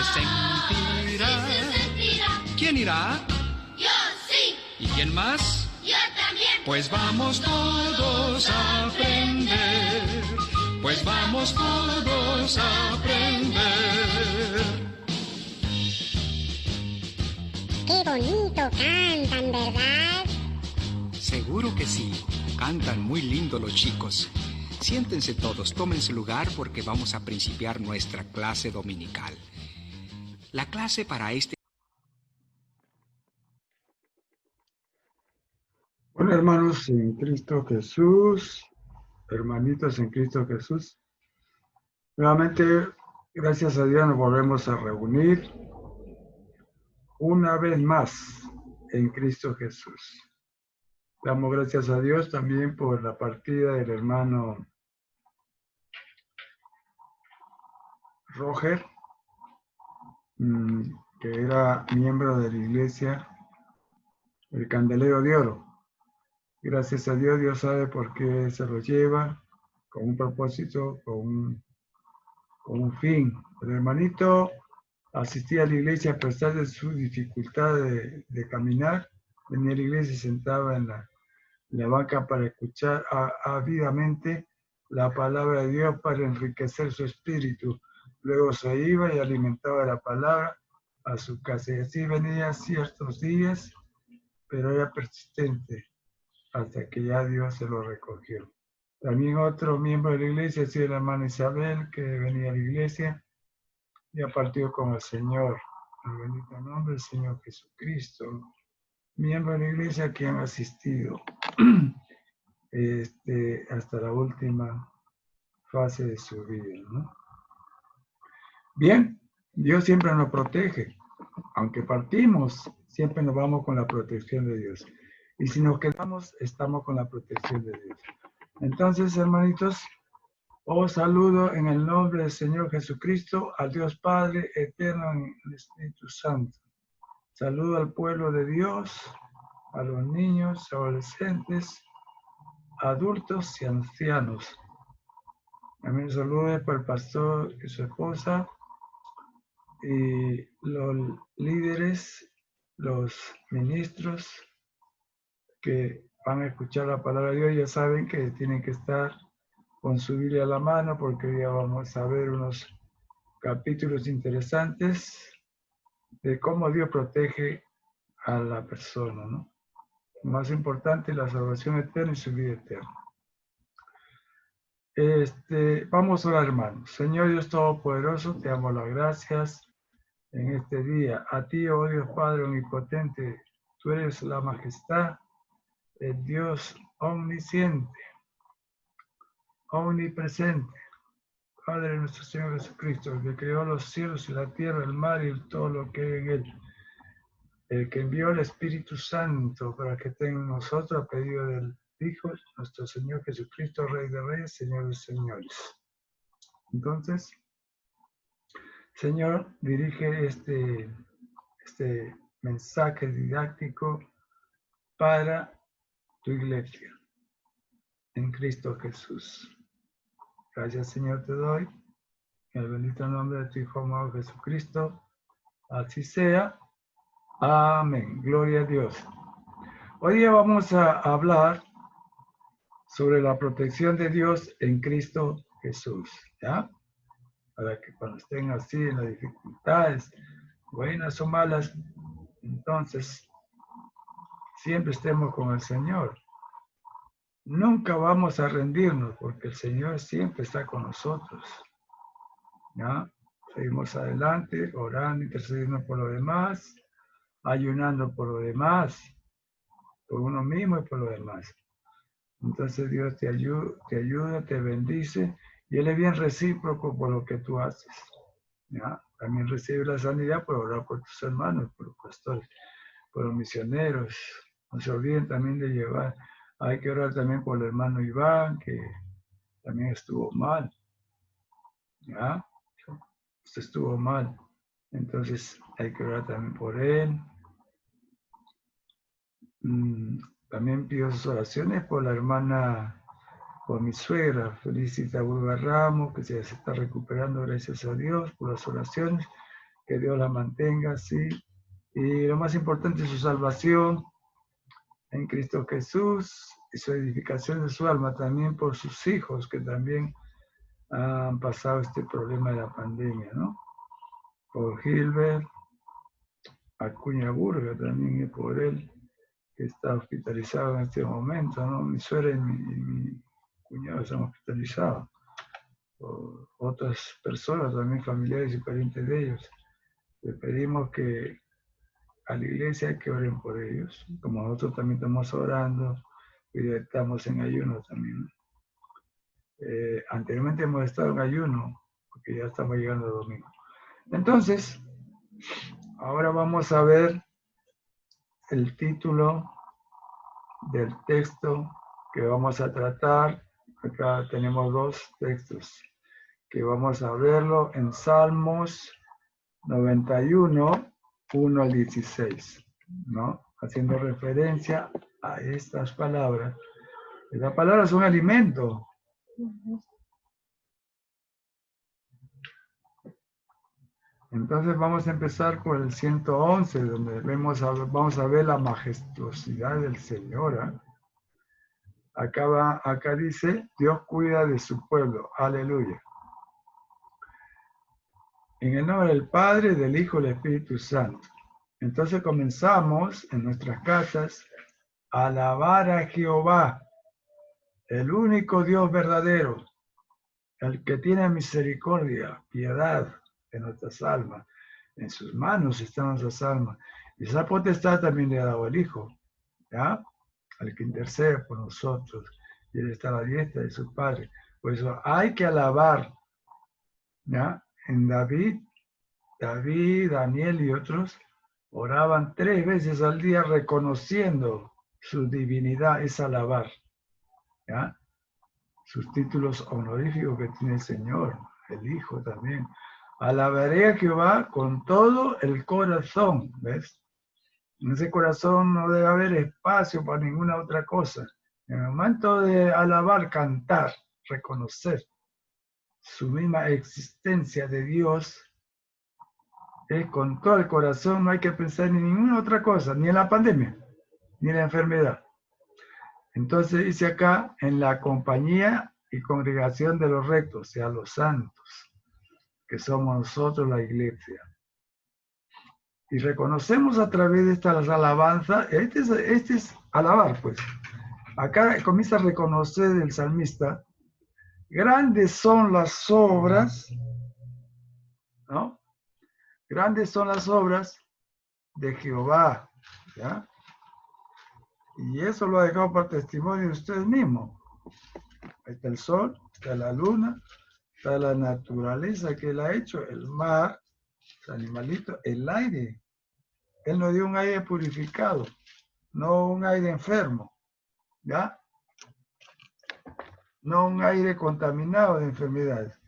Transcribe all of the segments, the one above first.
se sentirá. ¿Quién irá? Yo sí. ¿Y quién más? Yo también. Pues vamos todos a aprender. Pues vamos todos a aprender. Qué bonito cantan, ¿verdad? Seguro que sí. Cantan muy lindo los chicos. Siéntense todos, tomen su lugar porque vamos a principiar nuestra clase dominical. La clase para este... Bueno, hermanos en Cristo Jesús, hermanitos en Cristo Jesús, nuevamente, gracias a Dios, nos volvemos a reunir una vez más en Cristo Jesús. Damos gracias a Dios también por la partida del hermano Roger, que era miembro de la iglesia El Candelero de Oro. Gracias a Dios, Dios sabe por qué se lo lleva, con un propósito, con un fin. El hermanito asistía a la iglesia a pesar de su dificultad de caminar. Venía a la iglesia y se sentaba en la banca para escuchar ávidamente la palabra de Dios para enriquecer su espíritu. Luego se iba y alimentaba la palabra a su casa. Y así venía ciertos días, pero era persistente hasta que ya Dios se lo recogió. También otro miembro de la iglesia, sí, la hermana Isabel, que venía a la iglesia, ya partió con el Señor. En el bendito nombre del Señor Jesucristo. Miembro de la iglesia que han asistido hasta la última fase de su vida, ¿no? Bien, Dios siempre nos protege. Aunque partimos, siempre nos vamos con la protección de Dios. Y si nos quedamos, estamos con la protección de Dios. Entonces, hermanitos, os saludo en el nombre del Señor Jesucristo, al Dios Padre eterno en el Espíritu Santo. Saludo al pueblo de Dios, a los niños, adolescentes, adultos y ancianos. También saludo para el pastor y su esposa y los líderes, los ministros que van a escuchar la palabra de Dios. Ya saben que tienen que estar con su Biblia a la mano porque ya vamos a ver unos capítulos interesantes de cómo Dios protege a la persona, ¿no? Lo más importante, la salvación eterna y su vida eterna. Vamos a orar, hermanos. Señor Dios Todopoderoso, te damos las gracias en este día. A ti, oh Dios Padre Omnipotente, tú eres la majestad, el Dios omnisciente, omnipresente. Padre nuestro Señor Jesucristo, el que creó los cielos y la tierra, el mar y todo lo que hay en él. El que envió el Espíritu Santo para que tenga en nosotros a pedido del Hijo, nuestro Señor Jesucristo, Rey de Reyes, Señor de Señores. Entonces, Señor, dirige este mensaje didáctico para tu iglesia, en Cristo Jesús. Gracias, Señor, te doy. En el bendito nombre de tu Hijo amado Jesucristo. Así sea. Amén. Gloria a Dios. Hoy día vamos a hablar sobre la protección de Dios en Cristo Jesús, ¿ya? Para que cuando estén así en las dificultades, buenas o malas, entonces siempre estemos con el Señor. Nunca vamos a rendirnos porque el Señor siempre está con nosotros, ¿ya? Seguimos adelante, orando, intercediendo por los demás, ayunando por lo demás, por uno mismo y por lo demás. Entonces Dios te ayuda, te bendice y Él es bien recíproco por lo que tú haces, ¿ya? También recibe la sanidad por orar por tus hermanos, por los pastores, por los misioneros. No se olviden también de llevar, hay que orar también por el hermano Iván, que también estuvo mal, ¿ya? Usted estuvo mal, entonces hay que orar también por él. También pido sus oraciones por la hermana, por mi suegra, Felicita Burga Ramos, que se está recuperando gracias a Dios, por las oraciones que Dios la mantenga, sí. Y lo más importante es su salvación en Cristo Jesús y su edificación de su alma también por sus hijos que también han pasado este problema de la pandemia, ¿no? Por Gilbert, Acuña Burga también, y por él, que está hospitalizado en este momento, ¿no? Mi suegra y mi cuñado están hospitalizados. Por otras personas, también familiares y parientes de ellos. Le pedimos que a la iglesia que oren por ellos, como nosotros también estamos orando y estamos en ayuno también, ¿no? Anteriormente hemos estado en ayuno, porque ya estamos llegando a domingo. Entonces, ahora vamos a ver el título del texto que vamos a tratar. Acá tenemos dos textos que vamos a verlo en Salmos 91, 1 al 16, ¿no? Haciendo referencia a estas palabras. Estas palabras son alimento. Entonces vamos a empezar con el 111, donde vamos a ver la majestuosidad del Señor, ¿eh? Acá dice, Dios cuida de su pueblo. Aleluya. En el nombre del Padre, del Hijo y del Espíritu Santo. Entonces comenzamos en nuestras casas a alabar a Jehová, el único Dios verdadero, el que tiene misericordia, piedad de nuestras almas. En sus manos están nuestras almas. Y esa potestad también le ha dado al Hijo, ¿ya? Al que intercede por nosotros. Y él está a la diestra de su Padre. Por eso hay que alabar, ¿ya? En David, Daniel y otros oraban 3 veces al día reconociendo su divinidad, es alabar, ¿ya? Sus títulos honoríficos que tiene el Señor, el Hijo también. Alabaré a Jehová con todo el corazón, ¿ves? En ese corazón no debe haber espacio para ninguna otra cosa. En el momento de alabar, cantar, reconocer su misma existencia de Dios, es con todo el corazón, no hay que pensar en ninguna otra cosa, ni en la pandemia, ni en la enfermedad. Entonces dice acá, en la compañía y congregación de los rectos, o sea, los santos, que somos nosotros la iglesia. Y reconocemos a través de estas alabanzas, este es alabar, pues. Acá comienza a reconocer el salmista, grandes son las obras, ¿no? Grandes son las obras de Jehová, ¿ya? Y eso lo ha dejado para testimonio de ustedes mismos. Ahí está el sol, está la luna, está la naturaleza que él ha hecho, el mar, los animalitos, el aire. Él nos dio un aire purificado, no un aire enfermo, ¿ya? No un aire contaminado de enfermedades.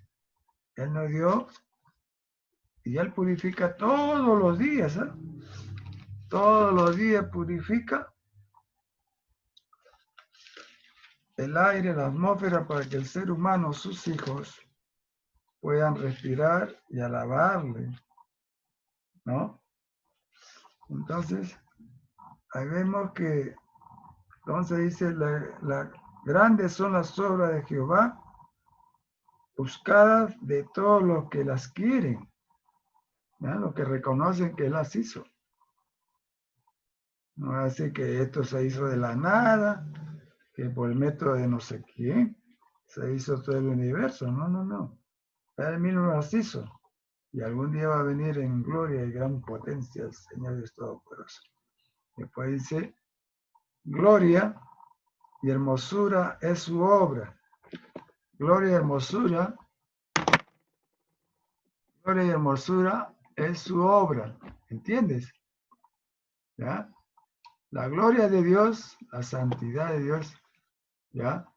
Él nos dio y él purifica todos los días, ¿eh? Todos los días purifica el aire, la atmósfera, para que el ser humano, sus hijos, puedan respirar y alabarle, ¿no? Entonces, ahí vemos que, entonces dice, grandes son las obras de Jehová, buscadas de todos los que las quieren, ¿ya? Los que reconocen que él las hizo. No es así que esto se hizo de la nada, que por el método de no sé quién se hizo todo el universo. No, no, no. Él mismo las hizo. Y algún día va a venir en gloria y gran potencia el Señor Dios Todopoderoso. Después dice, gloria y hermosura es su obra. Gloria y hermosura es su obra. ¿Entiendes? ¿Ya? La gloria de Dios, la santidad de Dios, ¿ya?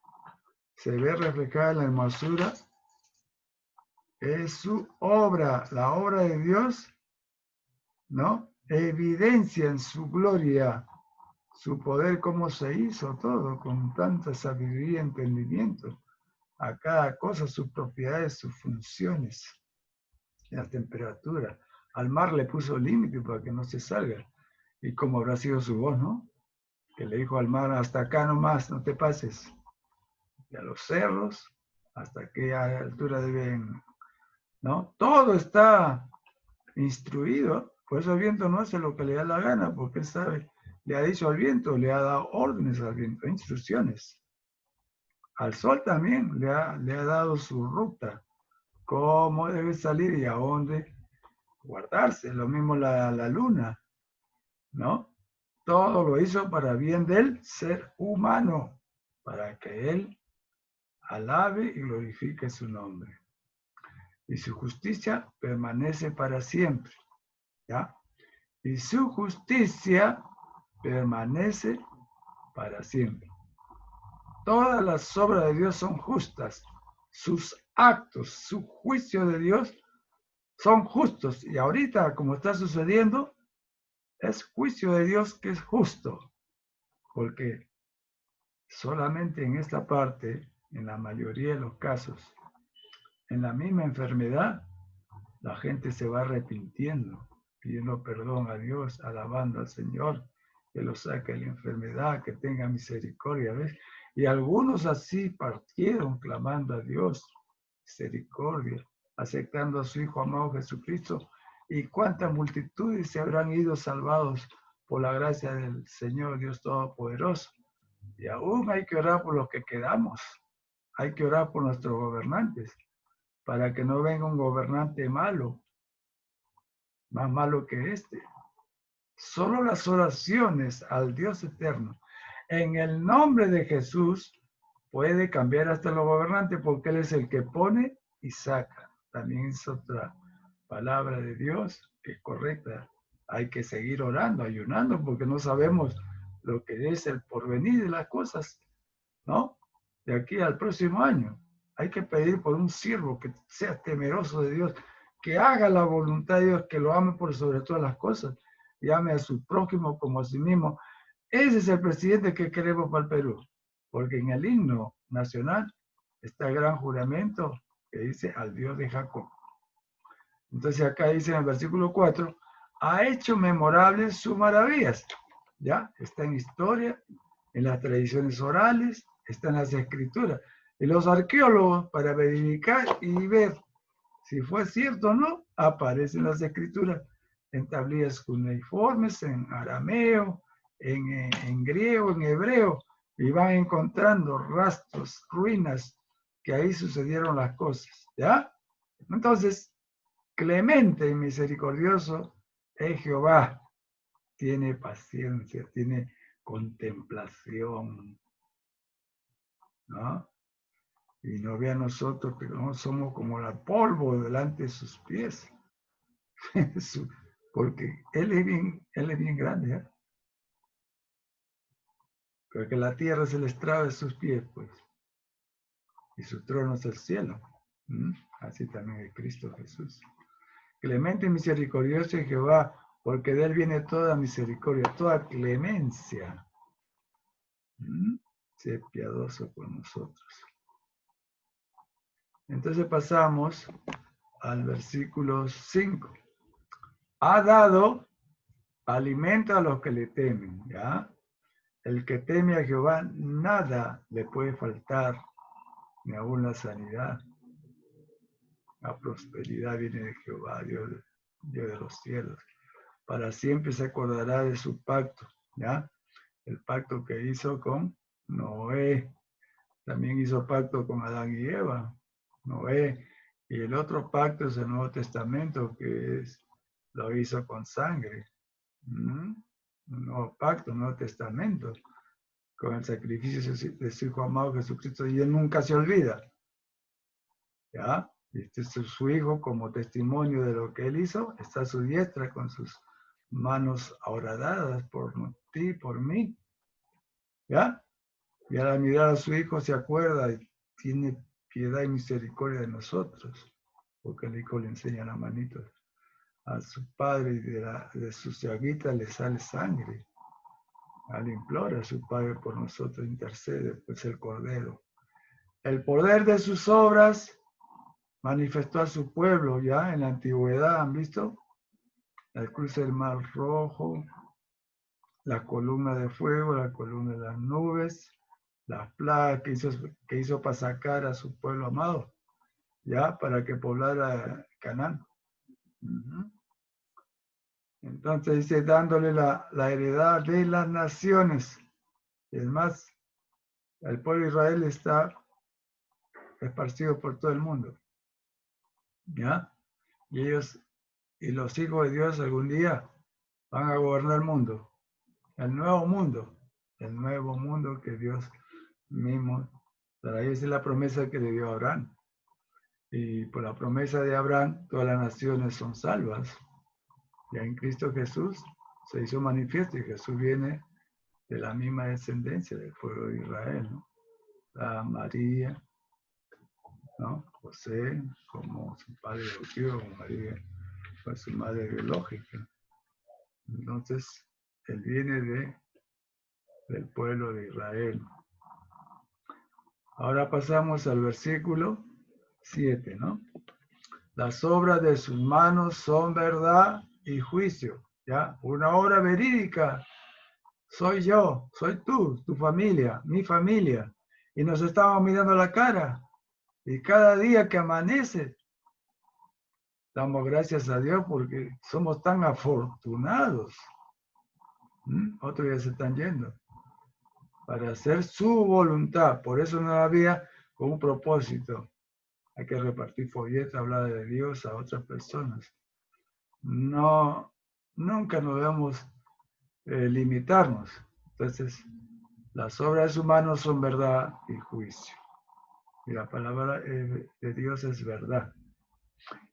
Se ve reflejada en la hermosura. Es su obra, la obra de Dios, ¿no? Evidencia en su gloria, su poder, cómo se hizo todo, con tanta sabiduría y entendimiento. A cada cosa sus propiedades, sus funciones, la temperatura, Al mar le puso límite para que no se salga. Y como habrá sido su voz, ¿no? Que le dijo al mar, hasta acá nomás, no te pases. Y a los cerros, hasta qué altura deben, ¿no? Todo está instruido. Por eso el viento no hace lo que le da la gana, porque él sabe, le ha dicho al viento, le ha dado órdenes al viento, instrucciones. Al sol también le ha dado su ruta, cómo debe salir y a dónde guardarse. Lo mismo la luna, ¿no? Todo lo hizo para bien del ser humano, para que él alabe y glorifique su nombre. Y su justicia permanece para siempre, ¿ya? Y su justicia permanece para siempre. Todas las obras de Dios son justas. Sus actos, su juicio de Dios son justos. Y ahorita, como está sucediendo, es juicio de Dios que es justo. Porque solamente en esta parte, en la mayoría de los casos, en la misma enfermedad, la gente se va arrepintiendo, pidiendo perdón a Dios, alabando al Señor, que lo saque de la enfermedad, que tenga misericordia, ¿ves? Y algunos así partieron clamando a Dios, misericordia, aceptando a su Hijo amado Jesucristo. Y cuántas multitudes se habrán ido salvados por la gracia del Señor Dios Todopoderoso. Y aún hay que orar por los que quedamos. Hay que orar por nuestros gobernantes, para que no venga un gobernante malo, más malo que este. Solo las oraciones al Dios eterno, en el nombre de Jesús, puede cambiar hasta los gobernantes, porque Él es el que pone y saca. También es otra palabra de Dios que es correcta. Hay que seguir orando, ayunando, porque no sabemos lo que es el porvenir de las cosas, ¿no? De aquí al próximo año. Hay que pedir por un siervo que sea temeroso de Dios, que haga la voluntad de Dios, que lo ame por sobre todas las cosas, y ame a su prójimo como a sí mismo. Ese es el presidente que queremos para el Perú, porque en el himno nacional está el gran juramento que dice al Dios de Jacob. Entonces acá dice en el versículo 4, ha hecho memorables sus maravillas. ¿Ya? Está en historia, en las tradiciones orales, está en las escrituras. Y los arqueólogos, para verificar y ver si fue cierto o no, aparecen las escrituras en tablillas cuneiformes, en arameo, en griego, en hebreo, y van encontrando rastros, ruinas, que ahí sucedieron las cosas, ¿ya? Entonces, clemente y misericordioso es Jehová, tiene paciencia, tiene contemplación, ¿no? Y no ve a nosotros que no somos como el polvo delante de sus pies. Porque Él es bien grande, ¿eh? Porque la tierra es el estrado de sus pies, pues. Y su trono es el cielo. Así también es Cristo Jesús. Clemente y misericordioso es Jehová, porque de Él viene toda misericordia, toda clemencia. Sé piadoso con nosotros. Entonces pasamos al versículo 5. Ha dado alimento a los que le temen, ¿ya? El que teme a Jehová, nada le puede faltar, ni aún la sanidad. La prosperidad viene de Jehová, Dios de los cielos. Para siempre se acordará de su pacto, ¿ya? El pacto que hizo con Noé. También hizo pacto con Adán y Eva, Noé. Y el otro pacto es el Nuevo Testamento, que lo hizo con sangre. Un nuevo pacto, un Nuevo Testamento, con el sacrificio de su Hijo amado Jesucristo. Y Él nunca se olvida. ¿Ya? Este es su Hijo como testimonio de lo que Él hizo. Está a su diestra con sus manos horadadas por ti, por mí. ¿Ya? Y al mirar a su Hijo se acuerda y tiene piedad y misericordia de nosotros, porque el Hijo le enseña la manito a su Padre y de sus llaguitas le sale sangre. Al implora a su Padre por nosotros, intercede, pues el Cordero. El poder de sus obras manifestó a su pueblo ya en la antigüedad, ¿han visto? el cruce del Mar Rojo, la columna de fuego, la columna de las nubes, las plagas que hizo para sacar a su pueblo amado, ya, para que poblara Canaán. Entonces dice, dándole la heredad de las naciones. Es más, el pueblo de Israel está esparcido por todo el mundo, ¿ya? Y ellos y los hijos de Dios algún día van a gobernar el mundo, el nuevo mundo que Dios mismo dará. Esa es la promesa que le dio a Abraham. Y por la promesa de Abraham, todas las naciones son salvas. Ya en Cristo Jesús se hizo manifiesto y Jesús viene de la misma descendencia del pueblo de Israel, ¿no? La María, ¿no? José, como su padre adoptivo, como María fue su madre biológica. Entonces, él viene del pueblo de Israel. Ahora pasamos al versículo 7, ¿no? Las obras de sus manos son verdad y juicio, ¿ya? Una obra verídica. Soy yo, soy tú, tu familia, mi familia. Y nos estamos mirando la cara. Y cada día que amanece, damos gracias a Dios porque somos tan afortunados. Otros ya se están yendo. Para hacer su voluntad. Por eso no había con un propósito. Hay que repartir folletos, hablar de Dios a otras personas. No, nunca nos debemos limitarnos. Entonces, las obras de sus manos son verdad y juicio. Y la palabra de Dios es verdad.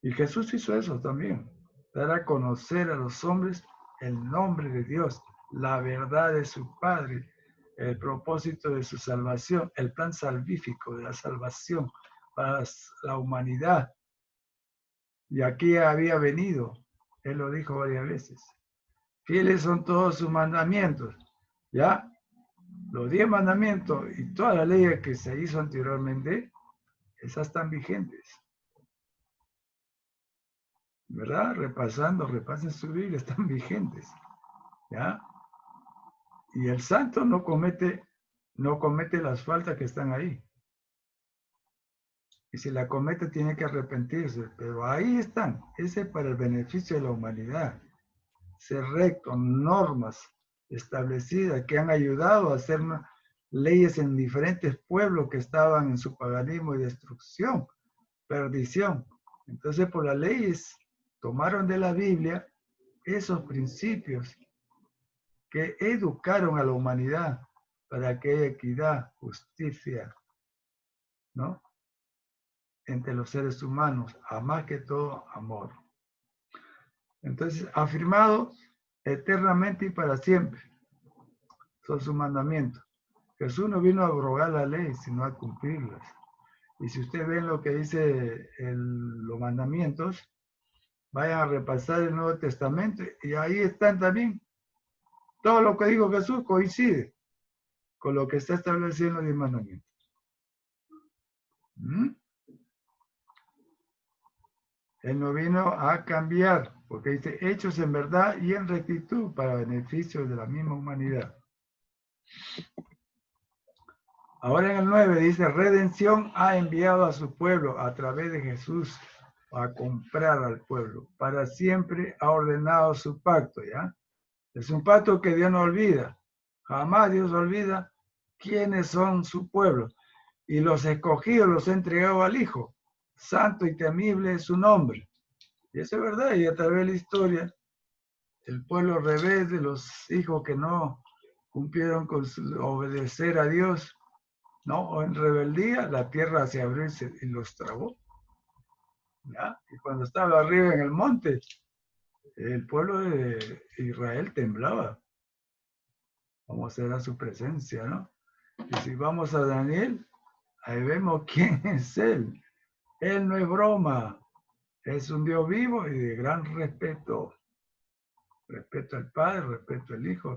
Y Jesús hizo eso también. Dar a conocer a los hombres el nombre de Dios, la verdad de su Padre, el propósito de su salvación, el plan salvífico de la salvación para la humanidad. Y aquí había venido, él lo dijo varias veces. Fieles son todos sus mandamientos, ¿ya? Los 10 mandamientos y todas las leyes que se hizo anteriormente, esas están vigentes. ¿Verdad? Repasen su Biblia, están vigentes, ¿ya? Y el santo no comete las faltas que están ahí. Y si la comete tiene que arrepentirse, pero ahí están. Ese es para el beneficio de la humanidad. Ser recto, normas establecidas que han ayudado a hacer leyes en diferentes pueblos que estaban en su paganismo y destrucción, perdición. Entonces, por las leyes tomaron de la Biblia esos principios que educaron a la humanidad para que haya equidad, justicia, ¿no? Entre los seres humanos, a más que todo amor. Entonces, afirmado eternamente y para siempre, son sus mandamientos. Jesús no vino a abrogar la ley, sino a cumplirlas. Y si ustedes ven lo que dice los mandamientos, vayan a repasar el Nuevo Testamento y ahí están también. Todo lo que dijo Jesús coincide con lo que está establecido en los mandamientos. Él no vino a cambiar, porque dice, hechos en verdad y en rectitud para beneficio de la misma humanidad. Ahora en el 9 dice, redención ha enviado a su pueblo a través de Jesús a comprar al pueblo. Para siempre ha ordenado su pacto, ¿ya? Es un pacto que Dios no olvida. Jamás Dios olvida quiénes son su pueblo. Y los escogidos los ha entregado al Hijo. Santo y temible es su nombre. Y eso es verdad. Y a través de la historia, el pueblo rebelde, los hijos que no cumplieron con obedecer a Dios, ¿no? O en rebeldía, la tierra se abrió y los tragó. ¿Ya? Y cuando estaba arriba en el monte, el pueblo de Israel temblaba. Vamos a ver a su presencia, ¿no? Y si vamos a Daniel, ahí vemos quién es él. Él no es broma. Es un Dios vivo y de gran respeto. Respeto al Padre, respeto al Hijo,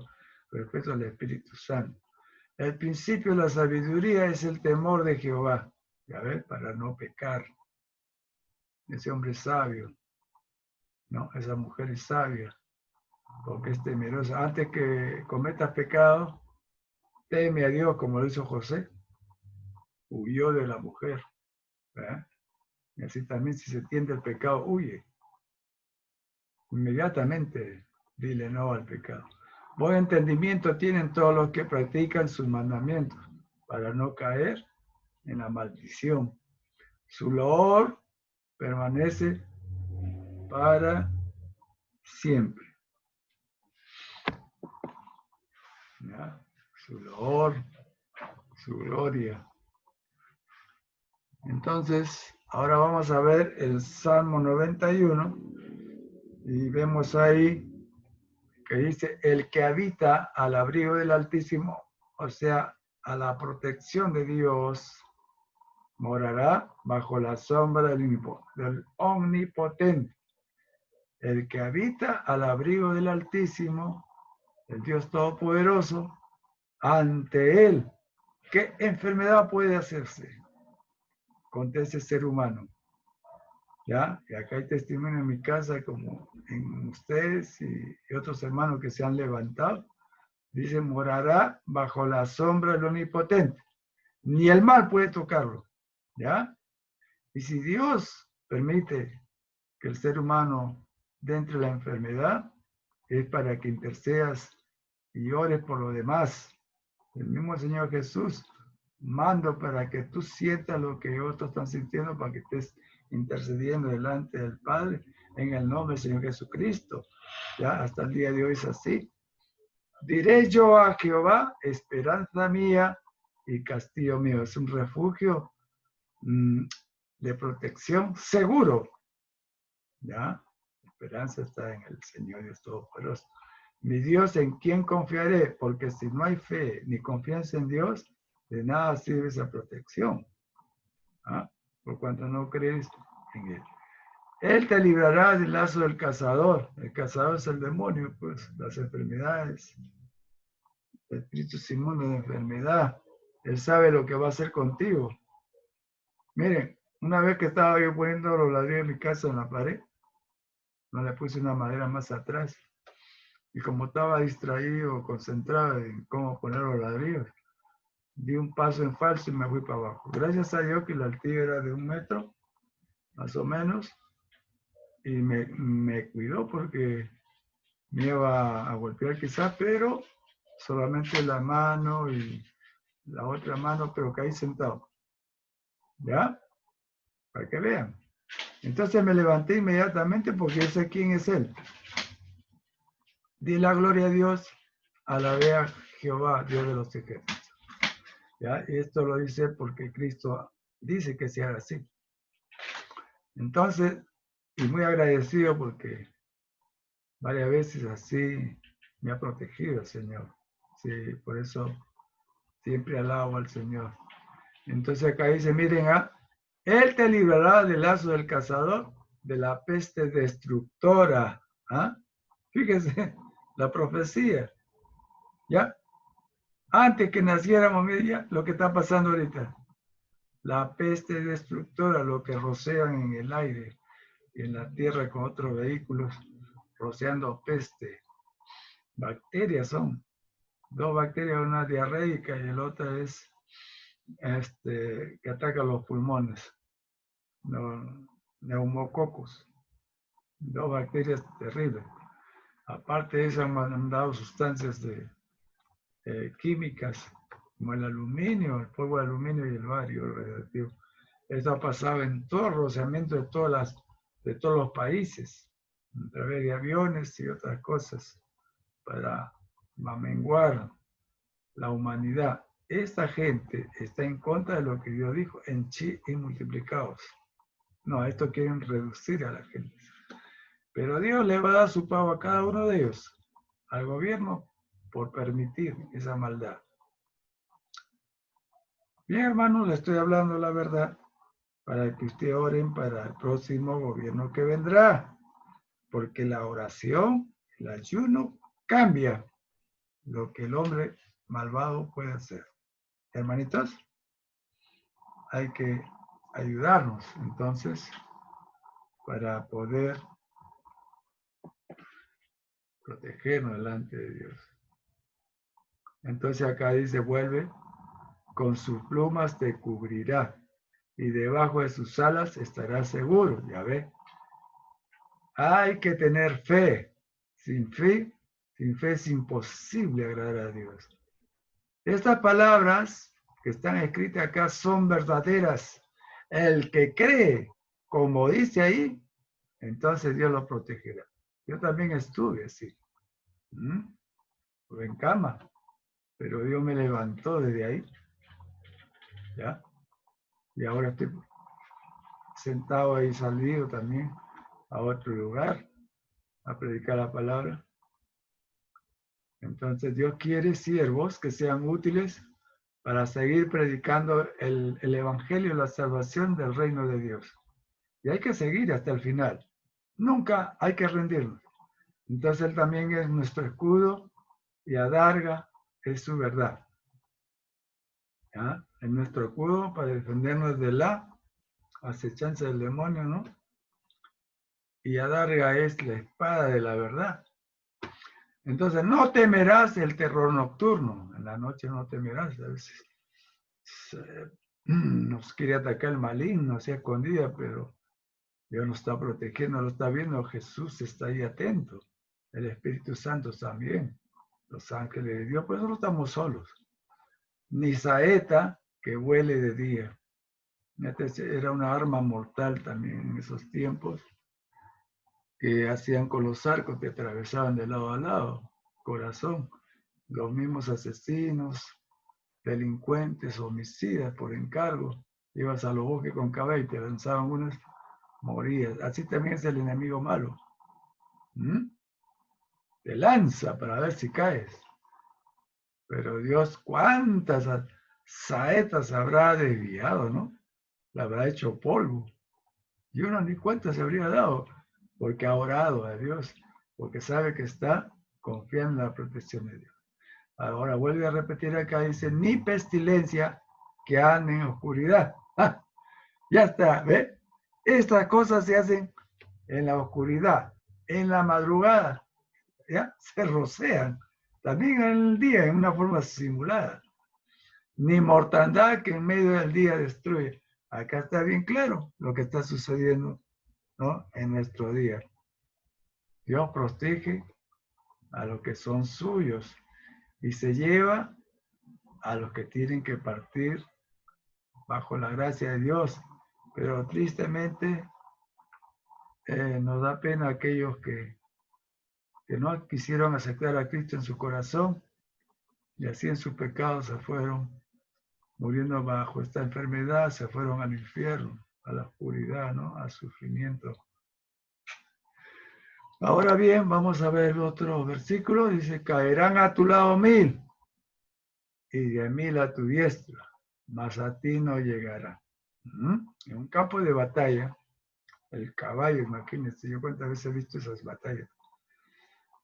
respeto al Espíritu Santo. El principio de la sabiduría es el temor de Jehová. Ya ves, para no pecar. Ese hombre es sabio, ¿no? Esa mujer es sabia. porque es temeroso. Antes que cometas pecado, teme a Dios, como lo hizo José. Huyó de la mujer. ¿Verdad? Y así también si se tiende el pecado, huye. Inmediatamente dile no al pecado. Buen entendimiento tienen todos los que practican sus mandamientos para no caer en la maldición. Su loor permanece para siempre. ¿Ya? Su loor, su gloria. Entonces, ahora vamos a ver el Salmo 91 y vemos ahí que dice, el que habita al abrigo del Altísimo, o sea, a la protección de Dios, morará bajo la sombra del Omnipotente. El que habita al abrigo del Altísimo, el Dios Todopoderoso, ante él, ¿qué enfermedad puede hacerse contra ese ser humano? ¿Ya? Y acá hay testimonio en mi casa, como en ustedes y otros hermanos que se han levantado. Dice, morará bajo la sombra del Omnipotente. Ni el mal puede tocarlo. ¿Ya? Y si Dios permite que el ser humano entre la enfermedad, es para que intercedas y ores por lo demás. El mismo Señor Jesús mando para que tú sientas lo que otros están sintiendo, para que estés intercediendo delante del Padre en el nombre del Señor Jesucristo. Ya hasta el día de hoy es así. Diré yo a Jehová, esperanza mía y castillo mío. Es un refugio de protección seguro. ¿Ya? La esperanza está en el Señor Dios Todopoderoso. Mi Dios, ¿en quién confiaré? Porque si no hay fe ni confianza en Dios, de nada sirve esa protección. ¿Ah? Por cuanto no crees en Él. Él te librará del lazo del cazador. El cazador es el demonio, pues, las enfermedades, espíritus inmundos de enfermedad. Él sabe lo que va a hacer contigo. Miren, una vez que estaba yo poniendo los ladrillos de mi casa en la pared, no le puse una madera más atrás. Y como estaba distraído, concentrado en cómo poner los ladrillos, di un paso en falso y me fui para abajo. Gracias a Dios que la altura era de 1 metro, más o menos, y me cuidó porque me iba a golpear quizás, pero solamente la mano y la otra mano, pero caí sentado. ¿Ya? Para que vean. Entonces me levanté inmediatamente porque yo sé quién es Él. Di la gloria a Dios, alabé a Jehová, Dios de los ejércitos. ¿Ya? Y esto lo dice porque Cristo dice que se haga así. Entonces, y muy agradecido porque varias veces así me ha protegido el Señor. Sí, por eso siempre alabo al Señor. Entonces acá dice, miren, Él te librará del lazo del cazador, de la peste destructora. ¿Ah? Fíjense, la profecía. ¿Ya? Antes que naciéramos, mira lo que está pasando ahorita. La peste destructora, lo que rocean en el aire y en la tierra con otros vehículos, rociando peste. Bacterias son. 2 bacterias, una diarreica y el otro es que ataca los pulmones. Neumococos. 2 bacterias terribles. Aparte de eso han mandado sustancias químicas como el aluminio, el polvo de aluminio y el bario radioactivo. Esto ha pasado en todo el rociamiento de todos los países, a través de aviones y otras cosas, para menguar la humanidad. Esta gente está en contra de lo que Dios dijo, en chi y multiplicados. No, esto quieren reducir a la gente. Pero Dios le va a dar su pago a cada uno de ellos, al gobierno, por permitir esa maldad. Bien, hermanos, le estoy hablando la verdad para que ustedes oren para el próximo gobierno que vendrá, porque la oración, el ayuno, cambia lo que el hombre malvado puede hacer. Hermanitos, hay que ayudarnos, entonces, para poder protegernos delante de Dios. Entonces acá dice, vuelve, con sus plumas te cubrirá y debajo de sus alas estarás seguro. Ya ve. Hay que tener fe. Sin fe es imposible agradar a Dios. Estas palabras que están escritas acá son verdaderas. El que cree, como dice ahí, entonces Dios lo protegerá. Yo también estuve así. Estuve en cama, pero Dios me levantó desde ahí. ¿Ya? Y ahora estoy sentado ahí, salido también a otro lugar a predicar la palabra. Entonces Dios quiere siervos que sean útiles para seguir predicando el evangelio, la salvación del reino de Dios. Y hay que seguir hasta el final. Nunca hay que rendirnos. Entonces Él también es nuestro escudo y adarga es su verdad. ¿Ya? Es nuestro escudo para defendernos de la acechanza del demonio, ¿no? Y adarga es la espada de la verdad. Entonces, no temerás el terror nocturno. En la noche no temerás. A veces nos quiere atacar el maligno, así escondida, pero Dios nos está protegiendo, lo está viendo. Jesús está ahí atento. El Espíritu Santo también. Los ángeles de Dios. Por eso no estamos solos. Ni saeta que huele de día. Era una arma mortal también en esos tiempos, que hacían con los arcos que atravesaban de lado a lado, corazón. Los mismos asesinos, delincuentes, homicidas por encargo, ibas a los bosques con caballo y te lanzaban unas, morías. Así también es el enemigo malo. Te lanza para ver si caes. Pero Dios, ¿cuántas saetas habrá desviado, no? La habrá hecho polvo. Y uno ni cuenta se habría dado, porque ha orado a Dios, porque sabe que está confiando en la protección de Dios. Ahora vuelve a repetir acá, dice, ni pestilencia que ande en oscuridad. Ya está, ¿ve? Estas cosas se hacen en la oscuridad, en la madrugada, ¿ya? Se rocean, también en el día, en una forma simulada. Ni mortandad que en medio del día destruye. Acá está bien claro lo que está sucediendo, ¿no? En nuestro día. Dios protege a los que son suyos y se lleva a los que tienen que partir bajo la gracia de Dios. Pero tristemente nos da pena aquellos que no quisieron aceptar a Cristo en su corazón y así en sus pecados se fueron muriendo bajo esta enfermedad, se fueron al infierno, a la oscuridad, ¿no? Al sufrimiento. Ahora bien, vamos a ver otro versículo. Dice, caerán a tu lado 1000 y 10.000 a tu diestra, mas a ti no llegará. En un campo de batalla, el caballo, imagínense, yo cuántas veces he visto esas batallas.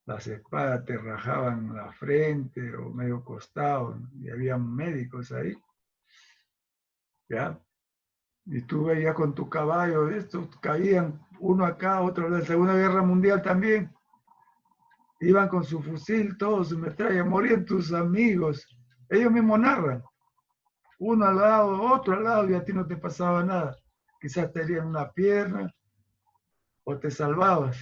Las espadas te rajaban la frente o medio costado, y había médicos ahí. ¿Ya? Y tú veías con tu caballo, estos caían uno acá, otro en la Segunda Guerra Mundial también. Iban con su fusil, todos su metralla, morían tus amigos. Ellos mismos narran. Uno al lado, otro al lado, y a ti no te pasaba nada. Quizás te herían una pierna o te salvabas.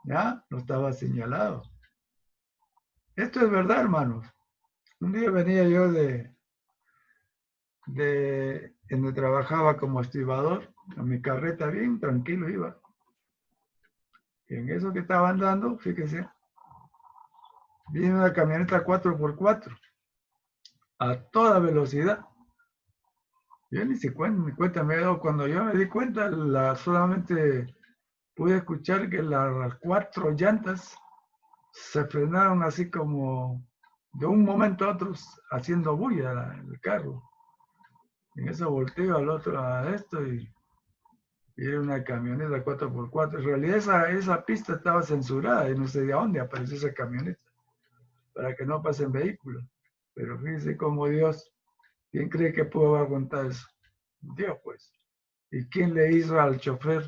¿Ya? No estaba señalado. Esto es verdad, hermanos. Un día venía yo de donde trabajaba como estibador, a mi carreta bien tranquilo iba. Y en eso que estaba andando, fíjese, viene una camioneta 4x4 a toda velocidad. Yo ni cuenta me he dado. Cuando yo me di cuenta, solamente pude escuchar que las 4 llantas se frenaron así como de un momento a otro haciendo bulla el carro. En eso volteo al otro a esto y era una camioneta 4x4. En realidad esa pista estaba censurada y no sé de dónde apareció esa camioneta para que no pasen vehículos. Pero fíjense cómo Dios, ¿quién cree que pudo aguantar eso? Dios, pues. ¿Y quién le hizo al chofer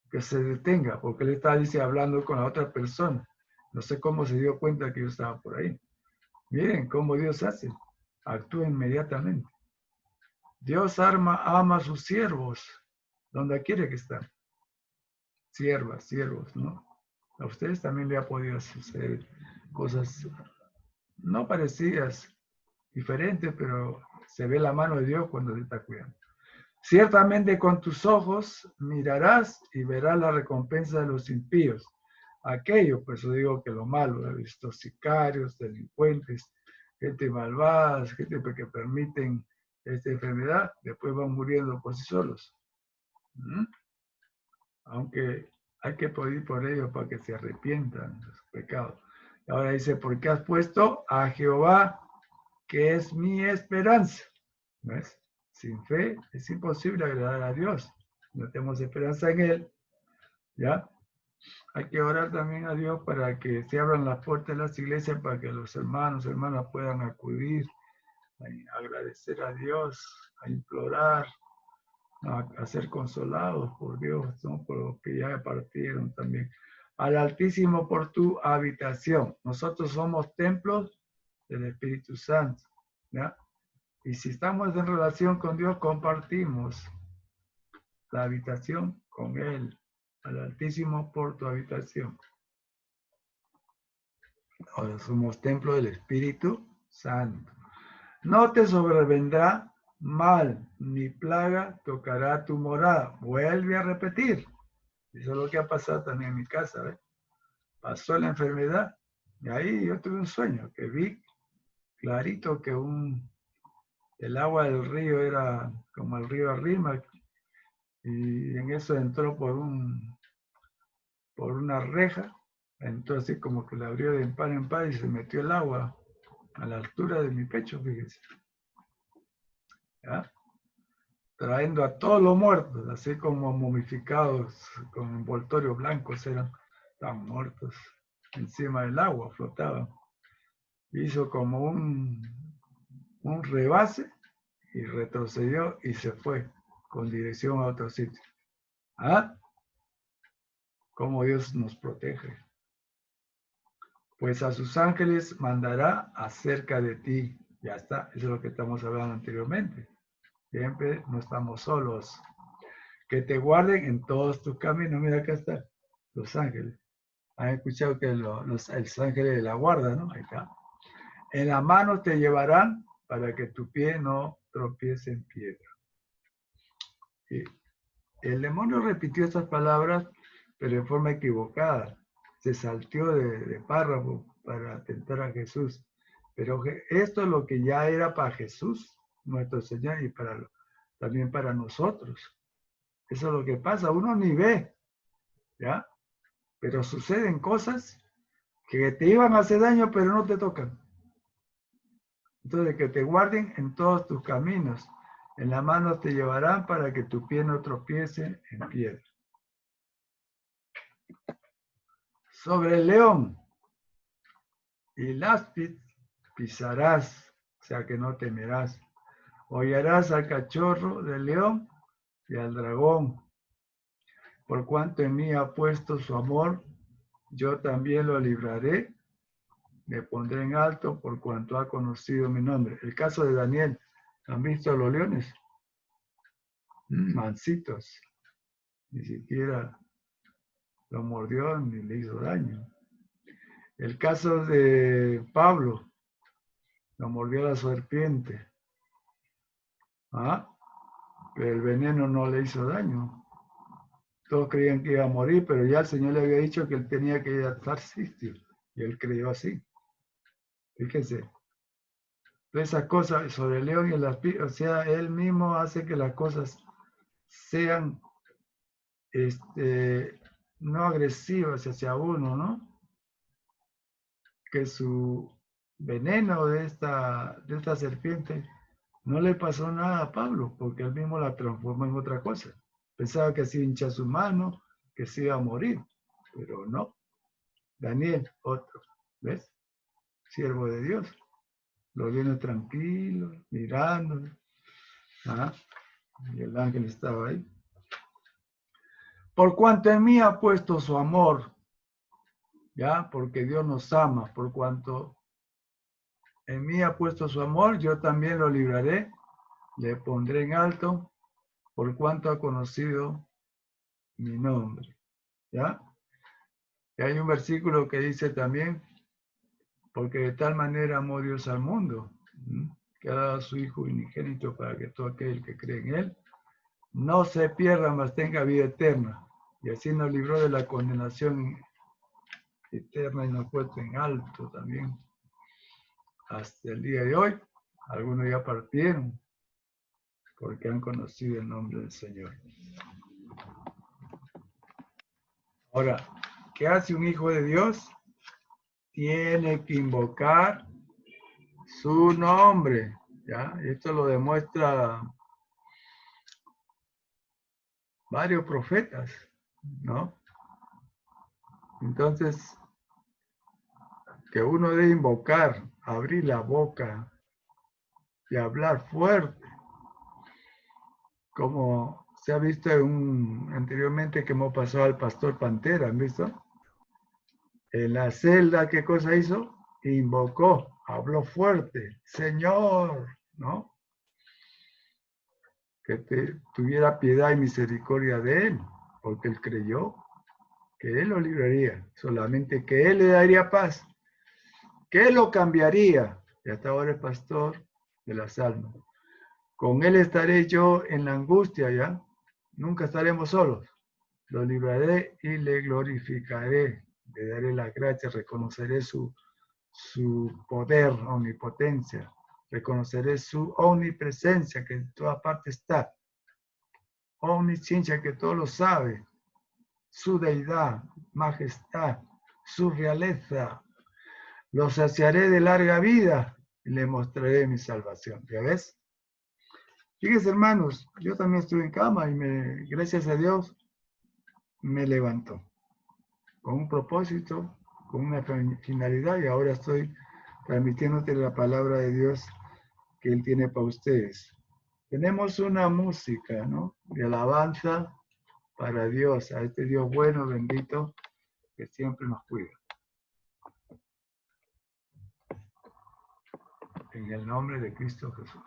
que se detenga? Porque él estaba, dice, hablando con la otra persona. No sé cómo se dio cuenta que yo estaba por ahí. Miren cómo Dios hace. Actúa inmediatamente. Dios ama a sus siervos, donde quiere que estén. Siervas, siervos, ¿no? A ustedes también le ha podido suceder cosas no parecidas, diferentes, pero se ve la mano de Dios cuando te está cuidando. Ciertamente con tus ojos mirarás y verás la recompensa de los impíos. Aquello, pues yo digo que lo malo, estos sicarios, delincuentes, gente malvada, gente que permiten esta enfermedad, después van muriendo por sí solos. Aunque hay que pedir por ellos para que se arrepientan de sus pecados. Ahora dice, porque has puesto a Jehová, que es mi esperanza. ¿Ves? Sin fe es imposible agradar a Dios. No tenemos esperanza en Él. ¿Ya? Hay que orar también a Dios para que se abran las puertas de las iglesias para que los hermanos, hermanas puedan acudir, a agradecer a Dios, a implorar, a ser consolados por Dios, ¿no? Por los que ya partieron también. Al Altísimo por tu habitación. Nosotros somos templos del Espíritu Santo, ¿ya? Y si estamos en relación con Dios, compartimos la habitación con Él. Al Altísimo por tu habitación. Ahora somos templo del Espíritu Santo. No te sobrevendrá mal, ni plaga tocará tu morada. Vuelve a repetir. Eso es lo que ha pasado también en mi casa, ¿ves? Pasó la enfermedad y ahí yo tuve un sueño que vi clarito que el agua del río era como el río Rímac y en eso entró por una reja, entró así como que la abrió de par en par y se metió el agua a la altura de mi pecho, fíjense. ¿Ya? Trayendo a todos los muertos, así como momificados con envoltorios blancos, estaban muertos encima del agua, flotaban. Hizo como un rebase y retrocedió y se fue con dirección a otro sitio. ¿Ah? Cómo Dios nos protege. Pues a sus ángeles mandará acerca de ti. Ya está, eso es lo que estamos hablando anteriormente. Siempre no estamos solos. Que te guarden en todos tus caminos. Mira, acá está, los ángeles. Han escuchado que los ángeles de la guarda, ¿no? Ahí está. En la mano te llevarán para que tu pie no tropiece en piedra. Y el demonio repitió estas palabras, pero en forma equivocada. Se salteó de párrafo para tentar a Jesús. Pero esto es lo que ya era para Jesús, nuestro Señor, y también para nosotros. Eso es lo que pasa. Uno ni ve, ¿ya? Pero suceden cosas que te iban a hacer daño, pero no te tocan. Entonces, que te guarden en todos tus caminos. En la mano te llevarán para que tu pie no tropiece en piedra. Sobre el león y el áspid pisarás, o sea que no temerás. Hollarás al cachorro del león y al dragón. Por cuanto en mí ha puesto su amor, yo también lo libraré. Me pondré en alto por cuanto ha conocido mi nombre. El caso de Daniel, ¿han visto a los leones? Mansitos. Ni siquiera lo mordió ni le hizo daño. El caso de Pablo, lo mordió la serpiente. ¿Ah? Pero el veneno no le hizo daño. Todos creían que iba a morir, pero ya el Señor le había dicho que él tenía que ir a Tarsis, y él creyó así. Fíjense. Esas cosas sobre el león y el áspid, o sea, él mismo hace que las cosas sean no agresivas hacia uno, ¿no? Que su veneno de esta serpiente no le pasó nada a Pablo, porque él mismo la transformó en otra cosa. Pensaba que se iba a hinchar su mano, que se iba a morir, pero no. Daniel, otro, ¿ves? Siervo de Dios. Lo viene tranquilo, mirando. ¿Ah? Y el ángel estaba ahí. Por cuanto en mí ha puesto su amor, ¿ya? Porque Dios nos ama, por cuanto en mí ha puesto su amor, yo también lo libraré, le pondré en alto, por cuanto ha conocido mi nombre, ¿ya? Y hay un versículo que dice también, porque de tal manera amó Dios al mundo, que ha dado a su Hijo unigénito para que todo aquel que cree en Él no se pierda, mas tenga vida eterna. Y así nos libró de la condenación eterna y nos puesto en alto también. Hasta el día de hoy, algunos ya partieron porque han conocido el nombre del Señor. Ahora, ¿qué hace un hijo de Dios? Tiene que invocar su nombre, ¿ya? Esto lo demuestra varios profetas, ¿no? Entonces, que uno debe invocar, abrir la boca y hablar fuerte, como se ha visto anteriormente que hemos pasado al pastor Pantera, ¿han visto? En la celda, ¿qué cosa hizo? Invocó, habló fuerte, Señor, ¿no? Que tuviera piedad y misericordia de él, porque él creyó que él lo libraría, solamente que él le daría paz, que él lo cambiaría, y hasta ahora es pastor de las almas. Con él estaré yo en la angustia, ¿ya? Nunca estaremos solos. Lo libraré y le glorificaré, le daré la gracia, reconoceré su poder, omnipotencia, reconoceré su omnipresencia, que en toda parte está, omnisciencia, que todo lo sabe, su deidad, majestad, su realeza. Lo saciaré de larga vida y le mostraré mi salvación. ¿Ya ves? Fíjense, hermanos, yo también estuve en cama y gracias a Dios me levantó con un propósito, con una finalidad, y ahora estoy transmitiéndote la palabra de Dios que Él tiene para ustedes. Tenemos una música, ¿no? De alabanza para Dios, a este Dios bueno, bendito, que siempre nos cuida. En el nombre de Cristo Jesús.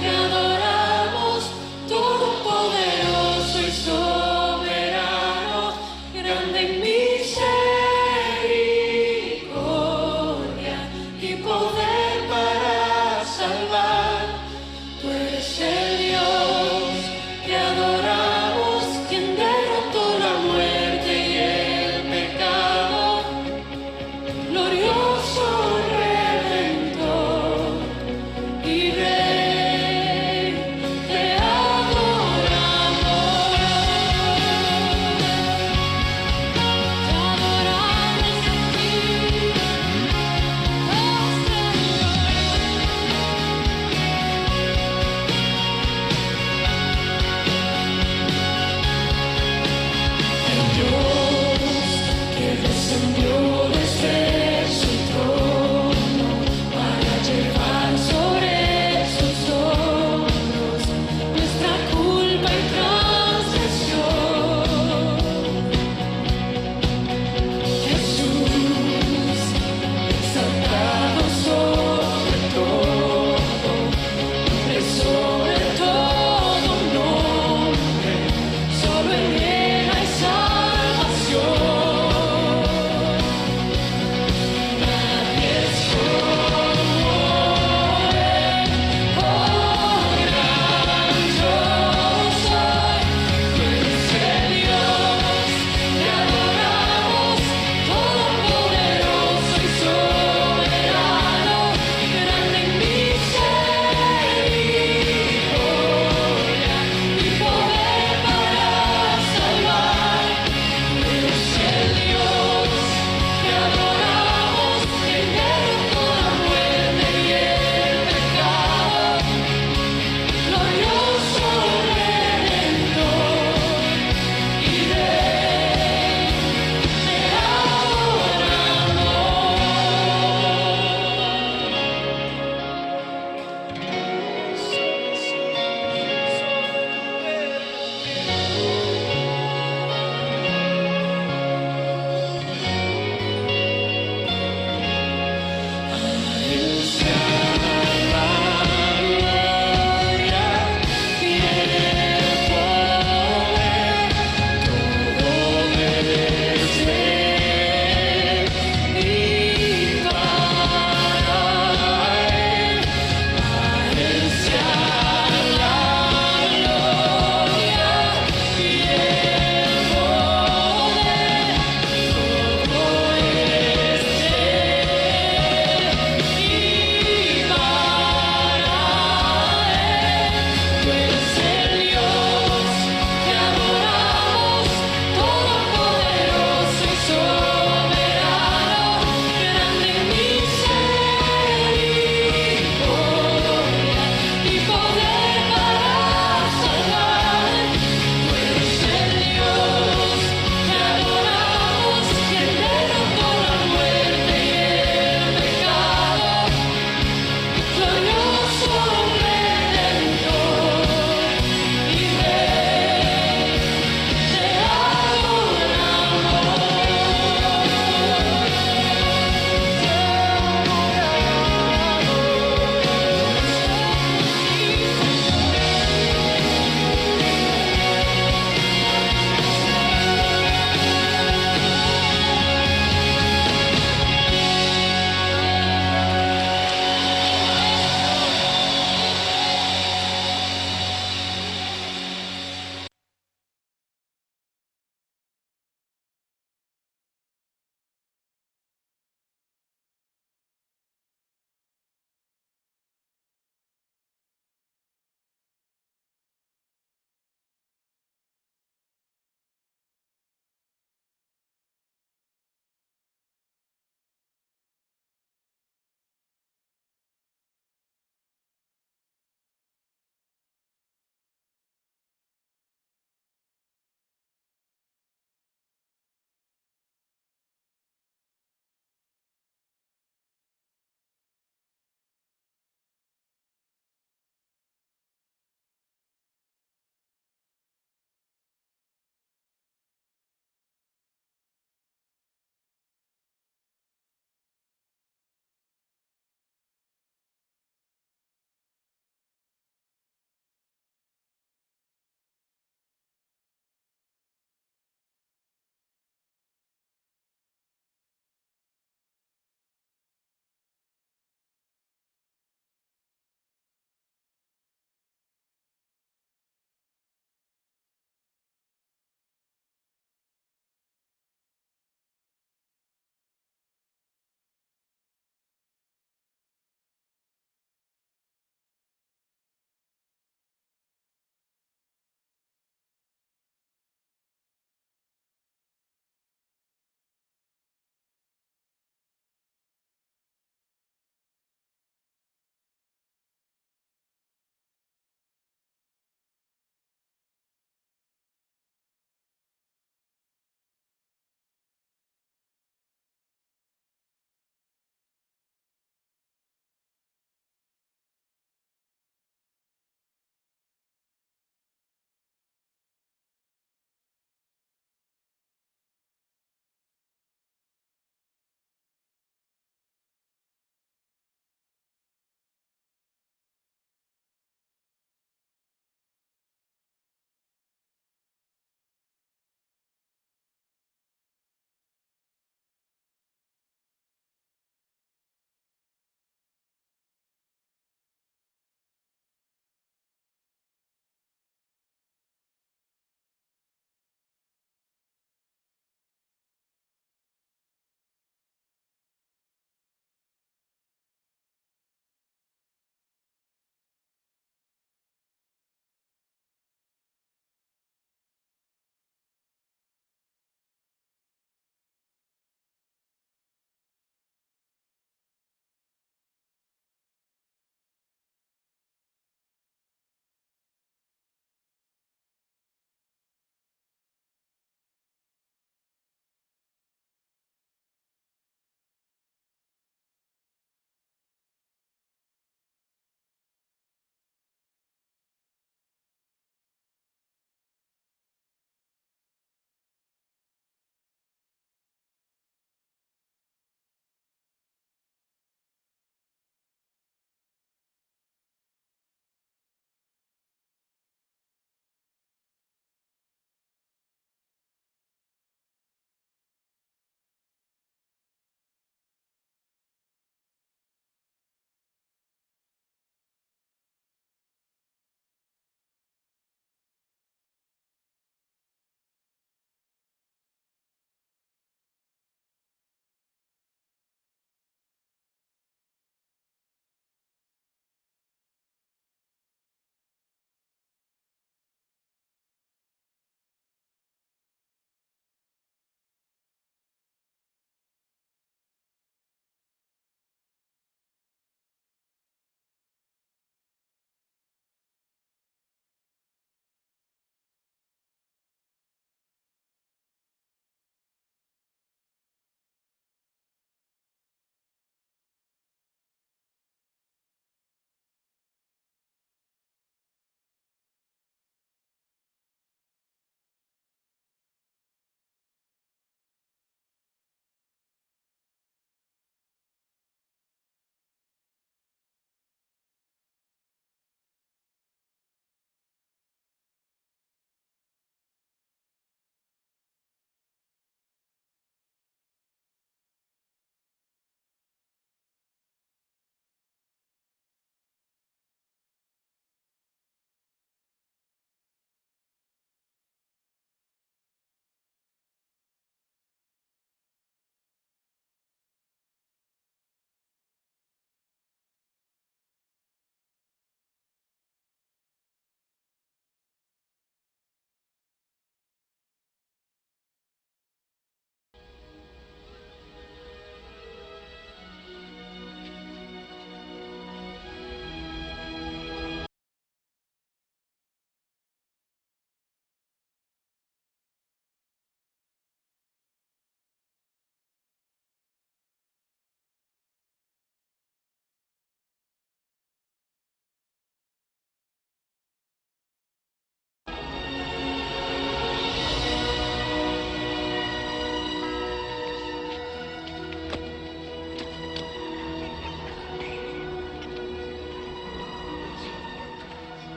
Te adoramos, todo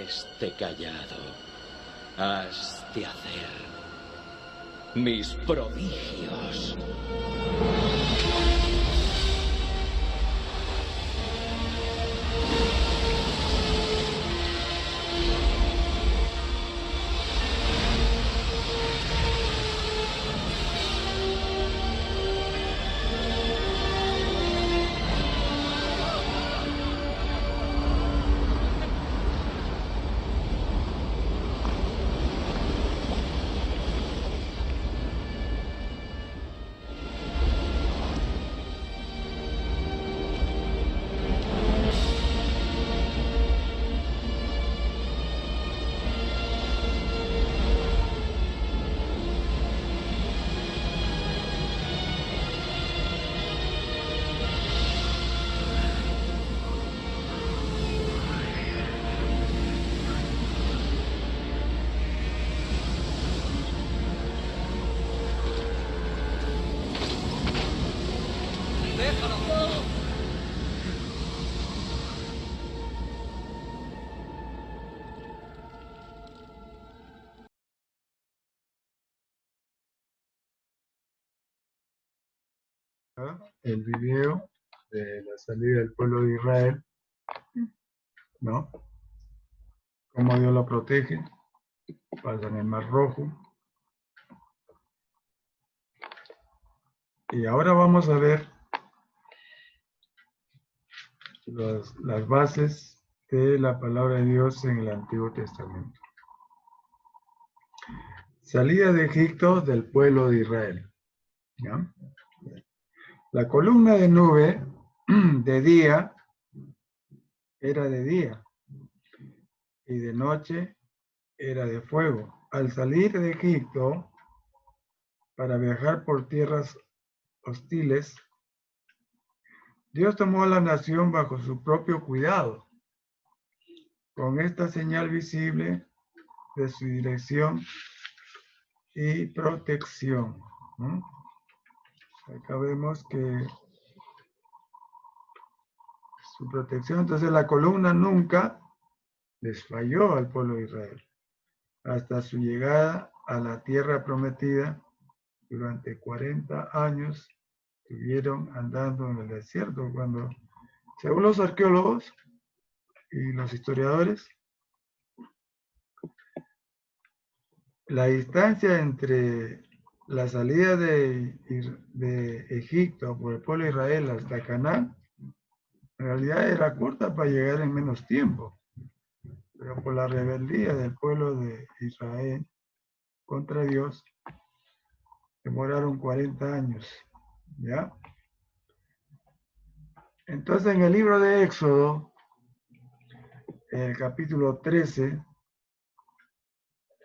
esté callado. Has de hacer mis prodigios. El video de la salida del pueblo de Israel, ¿no? Cómo Dios lo protege, pasan el Mar Rojo. Y ahora vamos a ver las bases de la palabra de Dios en el Antiguo Testamento. Salida de Egipto del pueblo de Israel, ¿ya? La columna de nube de día era de día y de noche era de fuego. Al salir de Egipto para viajar por tierras hostiles, Dios tomó a la nación bajo su propio cuidado, con esta señal visible de su dirección y protección, ¿no? Acá vemos que su protección, entonces la columna nunca les falló al pueblo de Israel, hasta su llegada a la tierra prometida. Durante 40 años estuvieron andando en el desierto, cuando, según los arqueólogos y los historiadores, la distancia entre la salida de Egipto por el pueblo de Israel hasta Canaán, en realidad era corta para llegar en menos tiempo, pero por la rebeldía del pueblo de Israel contra Dios, demoraron 40 años, ¿ya? Entonces en el libro de Éxodo, en el capítulo 13,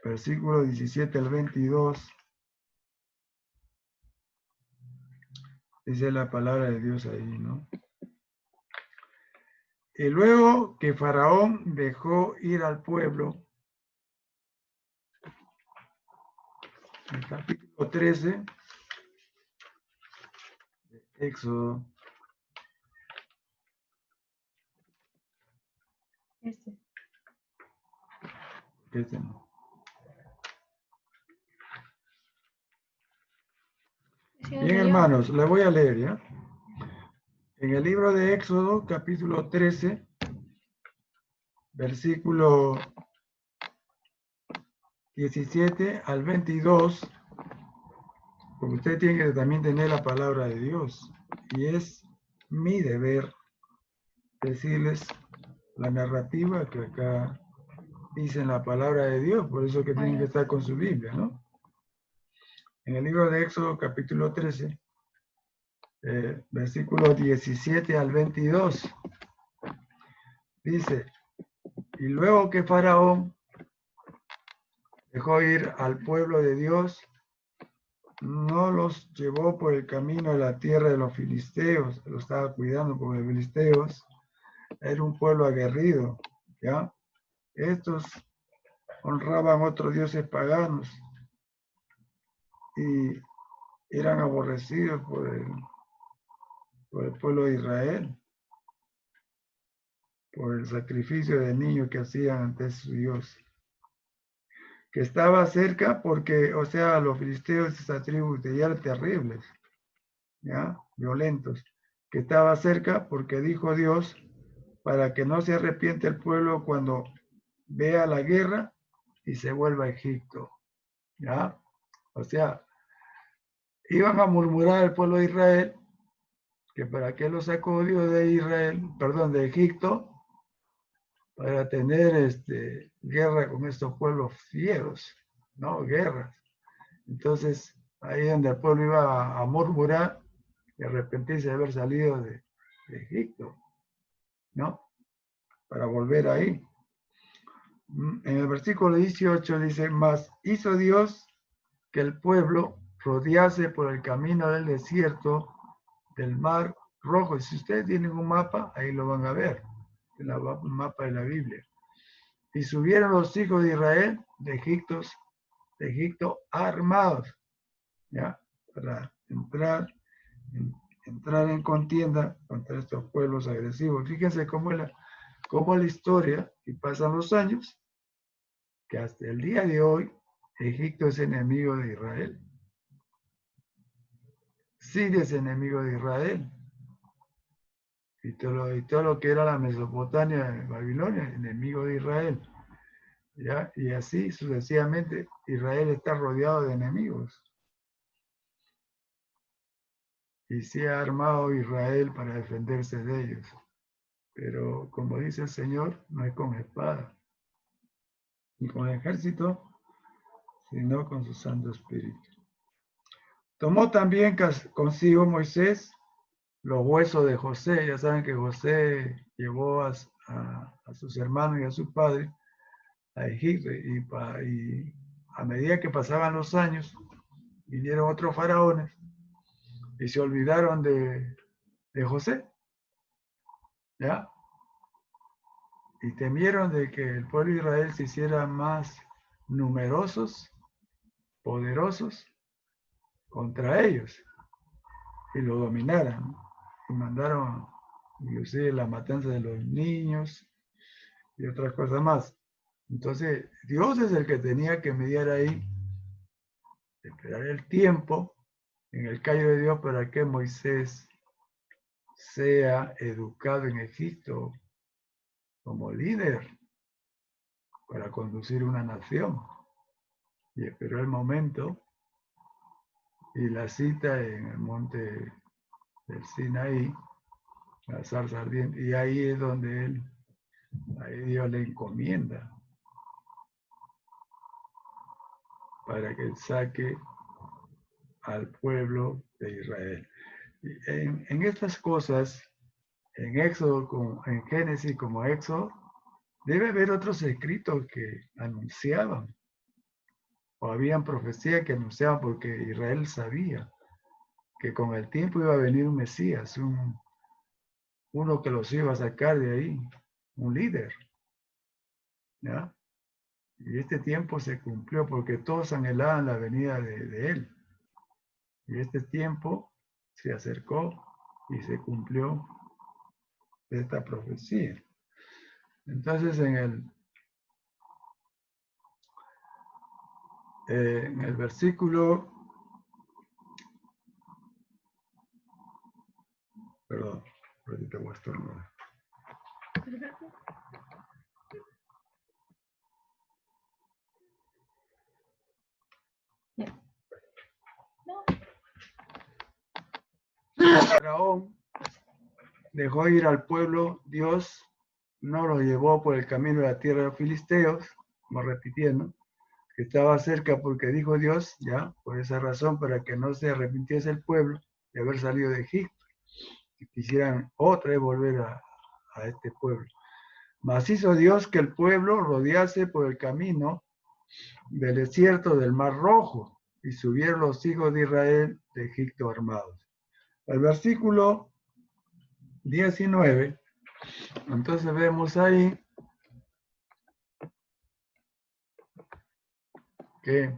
versículo 17 al 22, dice la palabra de Dios ahí, ¿no? Y luego que Faraón dejó ir al pueblo, el capítulo 13, de Éxodo, no. Bien, hermanos, le voy a leer, ¿ya? En el libro de Éxodo, capítulo 13, versículo 17 al 22, porque usted tiene que también tener la palabra de Dios, y es mi deber decirles la narrativa que acá dice en la palabra de Dios, por eso que tienen que estar con su Biblia, ¿no? En el libro de Éxodo, capítulo 13, versículo 17 al 22, dice: y luego que Faraón dejó ir al pueblo de Dios, no los llevó por el camino de la tierra de los filisteos, lo estaba cuidando porque los filisteos era un pueblo aguerrido, ¿ya? Estos honraban otros dioses paganos y eran aborrecidos por el pueblo de Israel, por el sacrificio de niño que hacían ante su Dios. Que estaba cerca porque, o sea, los filisteos, esa tribu ya eran terribles, ¿ya? Violentos. Que estaba cerca porque dijo Dios, para que no se arrepiente el pueblo cuando vea la guerra y se vuelva a Egipto, ¿ya? O sea, iban a murmurar el pueblo de Israel, que para qué lo sacó Dios de Israel, perdón, de Egipto, para tener guerra con estos pueblos fieros, ¿no? Guerras. Entonces, ahí donde el pueblo iba a murmurar y arrepentirse de haber salido de Egipto, ¿no? Para volver ahí. En el versículo 18 dice, mas hizo Dios que el pueblo rodease por el camino del desierto del mar rojo. Y si ustedes tienen un mapa, ahí lo van a ver, en el mapa de la Biblia. Y subieron los hijos de Israel de Egipto armados, ¿ya? Para entrar en contienda contra estos pueblos agresivos. Fíjense cómo es la historia, y pasan los años, que hasta el día de hoy Egipto es enemigo de Israel. Siria es enemigo de Israel. Y todo lo que era la Mesopotamia, Babilonia, enemigo de Israel. ¿Ya? Y así sucesivamente Israel está rodeado de enemigos. Y se ha armado Israel para defenderse de ellos. Pero como dice el Señor, no es con espada, ni con ejército, sino con su Santo Espíritu. Tomó también consigo Moisés los huesos de José. Ya saben que José llevó a sus hermanos y a su padre a Egipto, y a medida que pasaban los años, vinieron otros faraones y se olvidaron de José, ¿ya? Y temieron de que el pueblo de Israel se hiciera más numerosos, poderosos, contra ellos, y lo dominaran, ¿no? Y mandaron inclusive la matanza de los niños y otras cosas más. Entonces, Dios es el que tenía que mediar ahí, esperar el tiempo en el callo de Dios para que Moisés sea educado en Egipto como líder para conducir una nación. Y esperó el momento y la cita en el monte del Sinaí, la zarza ardiente, y ahí es donde ahí Dios le encomienda para que saque al pueblo de Israel. En estas cosas, en Éxodo, en Génesis como Éxodo, debe haber otros escritos que anunciaban, o habían profecías que anunciaban, porque Israel sabía que con el tiempo iba a venir un Mesías, uno que los iba a sacar de ahí, un líder, ¿ya? Y este tiempo se cumplió porque todos anhelaban la venida de él. Y este tiempo se acercó y se cumplió esta profecía. Entonces en el versículo, perdón, ahorita voy a estornudar. Faraón dejó ir al pueblo, Dios no lo llevó por el camino de la tierra de los filisteos, como repitiendo, que estaba cerca porque dijo Dios, ya, por esa razón, para que no se arrepintiese el pueblo de haber salido de Egipto, y quisieran otra vez volver a este pueblo. Mas hizo Dios que el pueblo rodease por el camino del desierto del Mar Rojo, y subieron los hijos de Israel de Egipto armados. El versículo 19, entonces vemos ahí que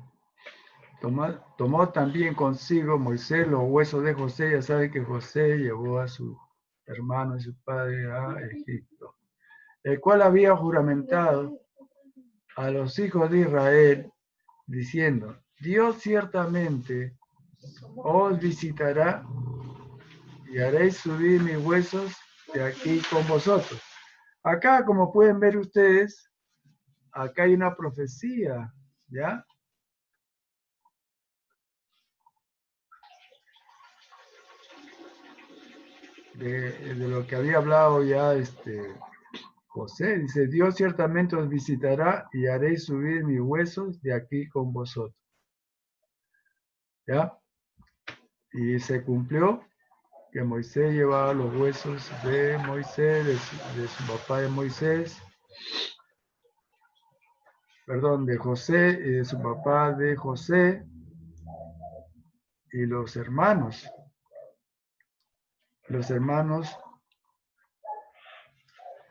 tomó también consigo Moisés los huesos de José. Ya sabe que José llevó a su hermano y su padre a Egipto. el cual había juramentado a los hijos de Israel, diciendo, Dios ciertamente os visitará y haréis subir mis huesos de aquí con vosotros. Acá, como pueden ver ustedes, acá hay una profecía, ¿ya? De lo que había hablado ya José. Dice, Dios ciertamente os visitará y haréis subir mis huesos de aquí con vosotros. ¿Ya? Y se cumplió que Moisés llevaba los huesos de Moisés, de su papá de Moisés, perdón, de José y de su papá de José, y los hermanos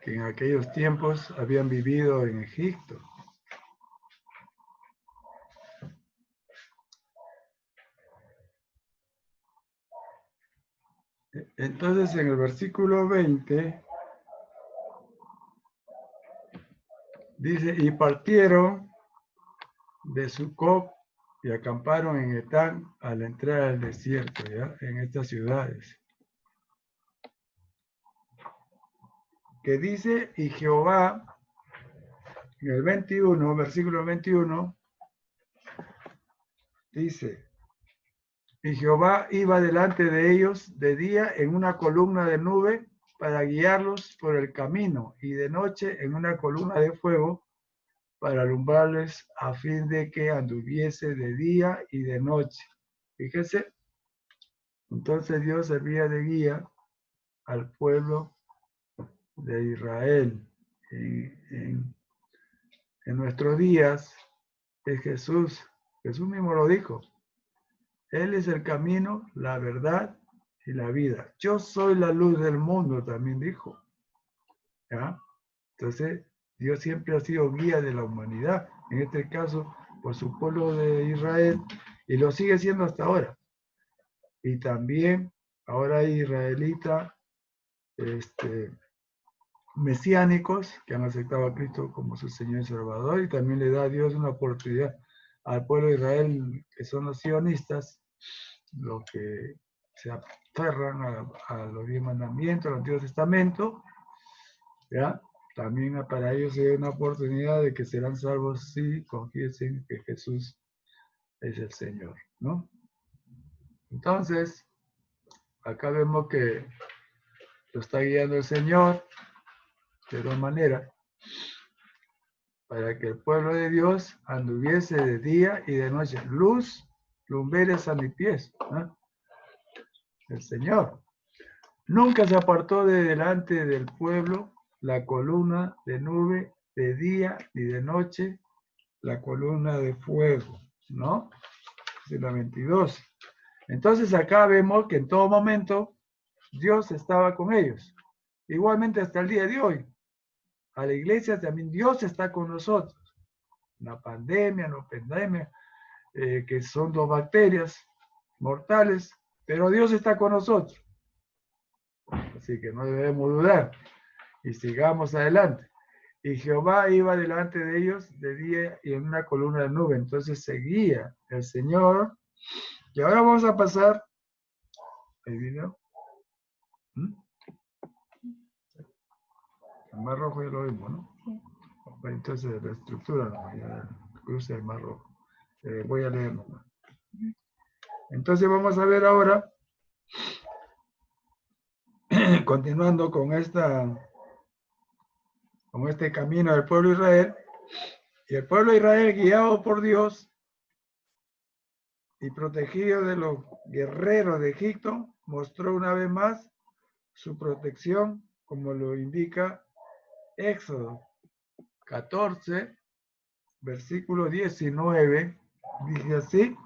que en aquellos tiempos habían vivido en Egipto. Entonces en el versículo 20 dice, y partieron de Sucot y acamparon en Etán a la entrada del desierto, ¿ya? En estas ciudades. Que dice, y Jehová, en el 21, versículo 21, dice, y Jehová iba delante de ellos de día en una columna de nube para guiarlos por el camino, y de noche en una columna de fuego para alumbrarles a fin de que anduviese de día y de noche. Fíjese, entonces Dios servía de guía al pueblo de Israel. En nuestros días es Jesús. Jesús mismo lo dijo. Él es el camino, la verdad y la vida. Yo soy la luz del mundo, también dijo. ¿Ya? Entonces, Dios siempre ha sido guía de la humanidad, en este caso por su pueblo de Israel, y lo sigue siendo hasta ahora. Y también ahora hay israelitas mesiánicos que han aceptado a Cristo como su Señor y Salvador, y también le da a Dios una oportunidad al pueblo de Israel, que son los sionistas, los que se aferran a los 10 mandamientos, al Antiguo Testamento, ¿ya? También para ellos hay una oportunidad de que serán salvos si confiesen que Jesús es el Señor, ¿no? Entonces, acá vemos que lo está guiando el Señor de dos maneras, para que el pueblo de Dios anduviese de día y de noche. Luz, lumberes a mis pies, ¿no? El Señor. Nunca se apartó de delante del pueblo la columna de nube de día y de noche, la columna de fuego, ¿no? Es la 22. Entonces acá vemos que en todo momento Dios estaba con ellos. Igualmente hasta el día de hoy. A la iglesia también Dios está con nosotros. Una pandemia, no pandemia, que son dos bacterias mortales, pero Dios está con nosotros. Así que no debemos dudar. Y sigamos adelante. Y Jehová iba delante de ellos de día y en una columna de nube. Entonces seguía el Señor. Y ahora vamos a pasar. ¿El video? El mar rojo ya lo vimos, ¿no? Entonces la estructura, no, ya cruza el mar rojo. Voy a leer nomás. Entonces vamos a ver ahora, continuando con este camino del pueblo de Israel, y el pueblo de Israel, guiado por Dios y protegido de los guerreros de Egipto, mostró una vez más su protección, como lo indica Éxodo 14, versículo 19, dice así: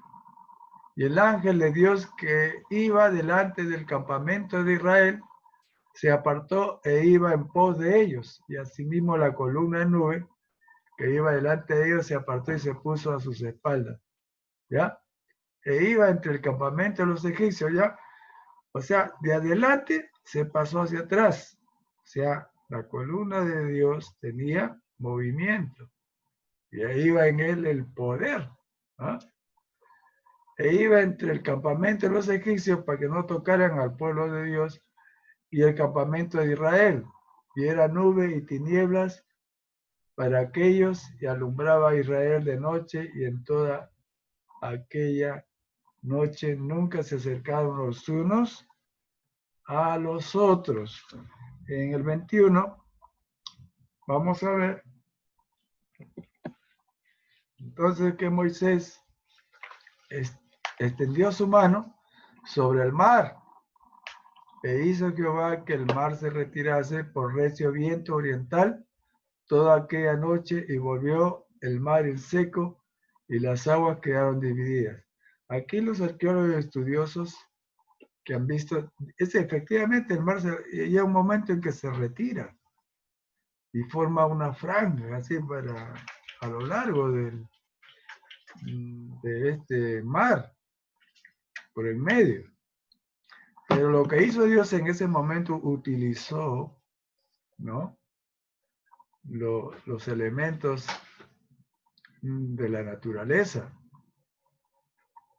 y el ángel de Dios que iba delante del campamento de Israel se apartó e iba en pos de ellos, y asimismo la columna de nube que iba delante de ellos se apartó y se puso a sus espaldas, ¿ya? E iba entre el campamento de los egipcios, ¿ya? O sea, de adelante se pasó hacia atrás, o sea, La columna de Dios tenía movimiento y ahí iba en él el poder. ¿Ah? E iba entre el campamento de los egipcios para que no tocaran al pueblo de Dios y el campamento de Israel. Y era nube y tinieblas para aquellos y alumbraba a Israel de noche, y en toda aquella noche nunca se acercaron los unos a los otros. En el 21 vamos a ver entonces que Moisés extendió su mano sobre el mar e hizo Jehová que el mar se retirase por recio viento oriental toda aquella noche, y volvió el mar en seco y las aguas quedaron divididas. Aquí los arqueólogos estudiosos que han visto, es efectivamente el mar llega un momento en que se retira y forma una franja así a lo largo de este mar, por el medio. Pero lo que hizo Dios en ese momento, utilizó, ¿no?, los elementos de la naturaleza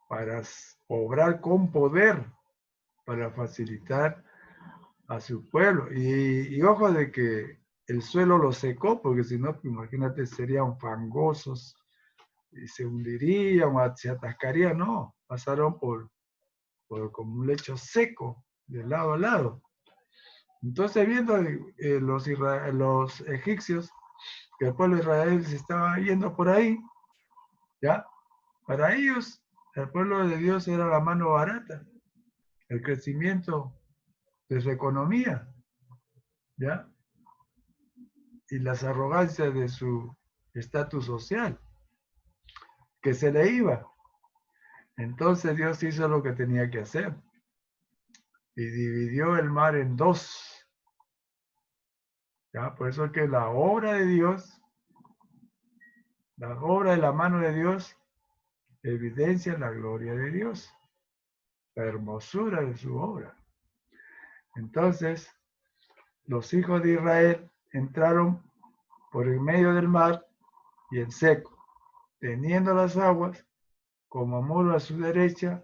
para obrar con poder, para facilitar a su pueblo. Y ojo de que el suelo lo secó, porque si no, imagínate, serían fangosos y se hundirían o se atascarían. No, pasaron por como un lecho seco de lado a lado. Entonces, viendo los egipcios que el pueblo de Israel se estaba yendo por ahí, ¿ya? Para ellos, el pueblo de Dios era la mano barata, el crecimiento de su economía, ¿ya? Y las arrogancias de su estatus social, que se le iba. Entonces Dios hizo lo que tenía que hacer y dividió el mar en dos. ¿Ya? Por eso es que la obra de Dios, la obra de la mano de Dios, evidencia la gloria de Dios, la hermosura de su obra. Entonces, los hijos de Israel entraron por el medio del mar y en seco, teniendo las aguas como muro a su derecha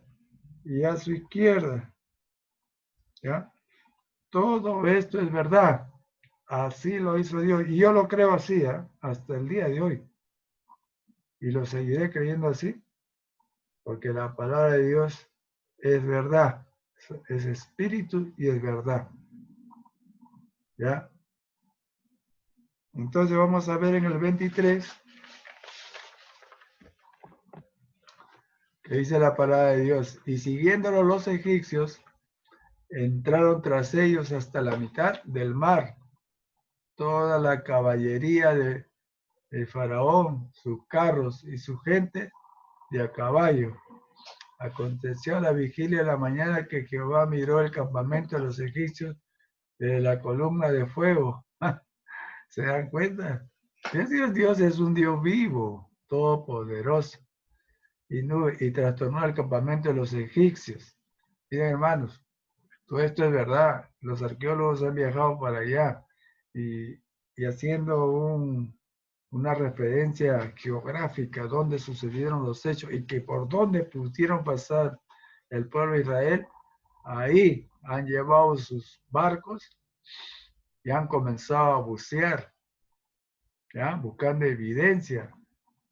y a su izquierda. ¿Ya? Todo esto es verdad. Así lo hizo Dios. Y yo lo creo así, hasta el día de hoy. Y lo seguiré creyendo así, porque la palabra de Dios es verdad. Es espíritu y es verdad. ¿Ya? Entonces vamos a ver en el 23, que dice la palabra de Dios. Y siguiéndolo los egipcios, entraron tras ellos hasta la mitad del mar, toda la caballería de Faraón, sus carros y su gente de a caballo. Aconteció a la vigilia de la mañana que Jehová miró el campamento de los egipcios desde la columna de fuego. ¿Se dan cuenta? Dios es un Dios vivo, todopoderoso, y trastornó el campamento de los egipcios. Miren, hermanos, todo esto es verdad. Los arqueólogos han viajado para allá y haciendo una referencia geográfica donde sucedieron los hechos y que por dónde pudieron pasar el pueblo de Israel, ahí han llevado sus barcos y han comenzado a bucear, ¿ya? Buscando evidencia,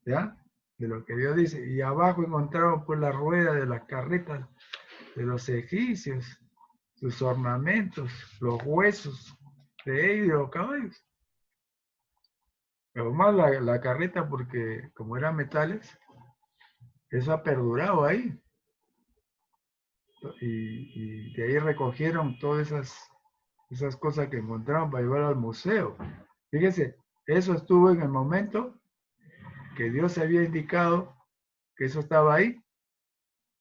¿ya?, de lo que Dios dice. Y abajo encontraron pues la rueda de las carretas de los egipcios, sus ornamentos, los huesos de ellos y los caballos. Pero más la carreta, porque como eran metales, eso ha perdurado ahí. Y de ahí recogieron todas esas cosas que encontraron para llevar al museo. Fíjense, eso estuvo en el momento que Dios había indicado que eso estaba ahí,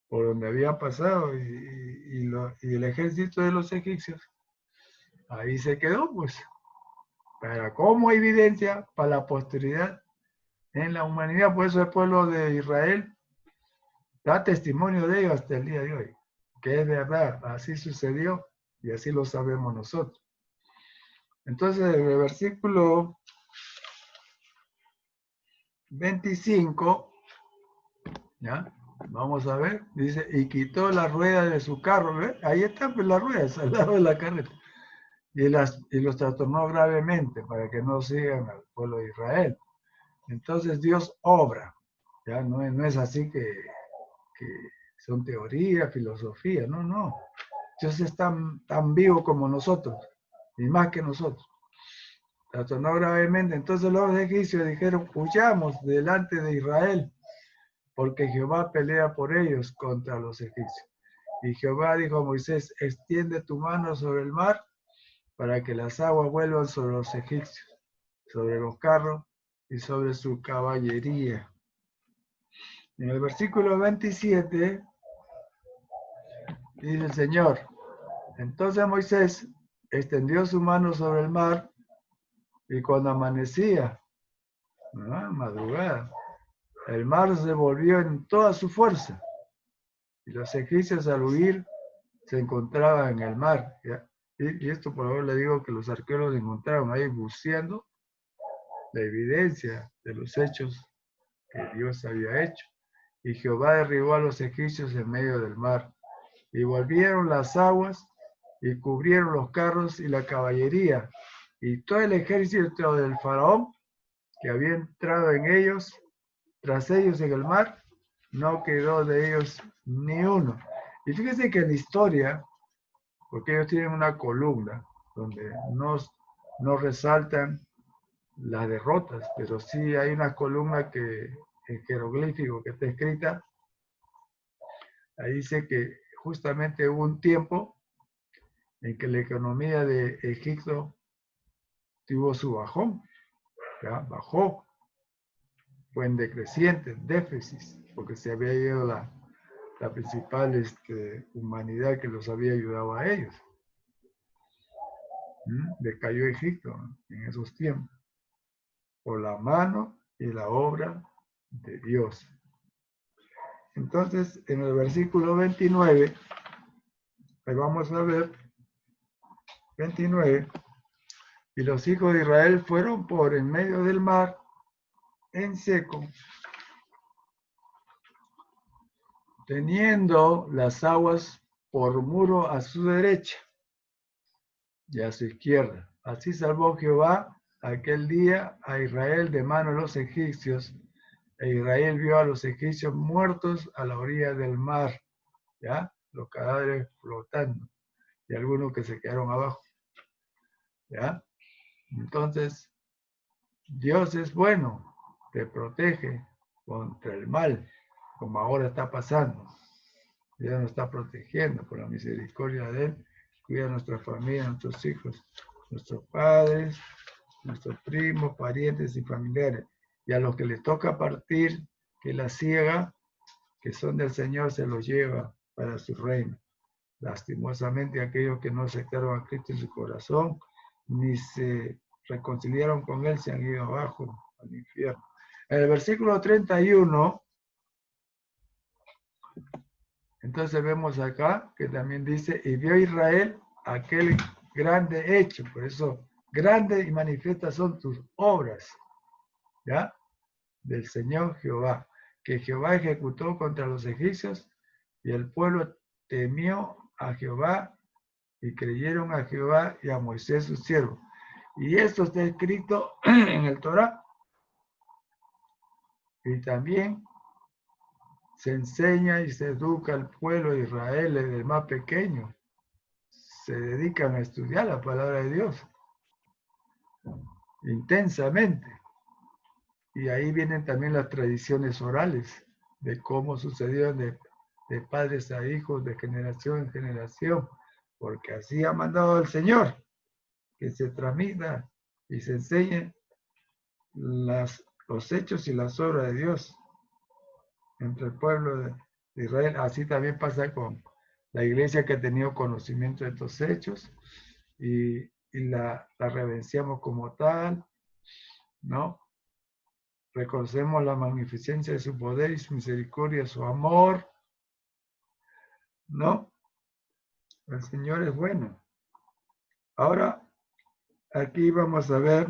por donde había pasado, y el ejército de los egipcios, ahí se quedó, pues, para como evidencia para la posteridad en la humanidad. Por eso el pueblo de Israel da testimonio de ello hasta el día de hoy, que es verdad, así sucedió y así lo sabemos nosotros. Entonces, en el versículo 25, ¿ya? Vamos a ver, dice, y quitó la rueda de su carro, ¿ve? Ahí están pues, las ruedas al lado de la carreta, y los trastornó gravemente para que no sigan al pueblo de Israel. Entonces Dios obra, ya no es así que son teorías, filosofía, no, no. Dios es tan vivo como nosotros, y más que nosotros. Trastornó gravemente. Entonces los egipcios dijeron, huyamos delante de Israel, porque Jehová pelea por ellos contra los egipcios. Y Jehová dijo a Moisés, extiende tu mano sobre el mar, para que las aguas vuelvan sobre los egipcios, sobre los carros y sobre su caballería. En el versículo 27 dice el Señor, entonces Moisés extendió su mano sobre el mar y cuando amanecía, madrugada, el mar se volvió en toda su fuerza y los egipcios al huir se encontraban en el mar. ¿Ya? Y esto por favor le digo que los arqueólogos encontraron ahí buceando la evidencia de los hechos que Dios había hecho. Y Jehová derribó a los egipcios en medio del mar. Y volvieron las aguas y cubrieron los carros y la caballería. Y todo el ejército del faraón que había entrado en ellos, tras ellos en el mar, no quedó de ellos ni uno. Y fíjense que en la historia, porque ellos tienen una columna donde no resaltan las derrotas, pero sí hay una columna que en jeroglífico que está escrita, ahí dice que justamente hubo un tiempo en que la economía de Egipto tuvo su bajón, ¿ya? Bajó, fue en decreciente, déficit, porque se había ido la principal humanidad que los había ayudado a ellos. Decayó Egipto en esos tiempos, por la mano y la obra de Dios. Entonces, en el versículo 29, ahí vamos a ver, 29, y los hijos de Israel fueron por en medio del mar, en seco, teniendo las aguas por muro a su derecha y a su izquierda. Así salvó Jehová aquel día a Israel de mano de los egipcios, e Israel vio a los egipcios muertos a la orilla del mar, ¿ya? Los cadáveres flotando, y algunos que se quedaron abajo, ¿ya? Entonces, Dios es bueno, te protege contra el mal, como ahora está pasando. Dios nos está protegiendo por la misericordia de Él, cuida a nuestra familia, a nuestros hijos, nuestros padres, nuestros primos, parientes y familiares. Y a los que les toca partir, que la ciega, que son del Señor, se los lleva para su reino. Lastimosamente, aquellos que no aceptaron a Cristo en su corazón, ni se reconciliaron con Él, se han ido abajo al infierno. En el versículo 31, entonces vemos acá que también dice, y vio Israel aquel grande hecho, por eso grandes y manifiestas son tus obras, ¿ya? Del Señor Jehová, que Jehová ejecutó contra los egipcios, y el pueblo temió a Jehová, y creyeron a Jehová y a Moisés su siervo. Y esto está escrito en el Torá. Y también se enseña y se educa al pueblo de Israel desde el más pequeño. Se dedican a estudiar la palabra de Dios intensamente. Y ahí vienen también las tradiciones orales de cómo sucedió de padres a hijos, de generación en generación, porque así ha mandado el Señor, que se transmita y se enseñe los hechos y las obras de Dios entre el pueblo de Israel. Así también pasa con la iglesia que ha tenido conocimiento de estos hechos y la reverenciamos como tal, ¿no? Reconocemos la magnificencia de su poder y su misericordia, su amor, ¿no? El Señor es bueno. Ahora, aquí vamos a ver,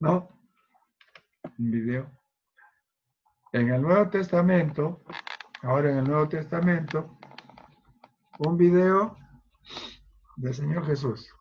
¿no? Un video. En el Nuevo Testamento, ahora en el Nuevo Testamento, un video del Señor Jesús.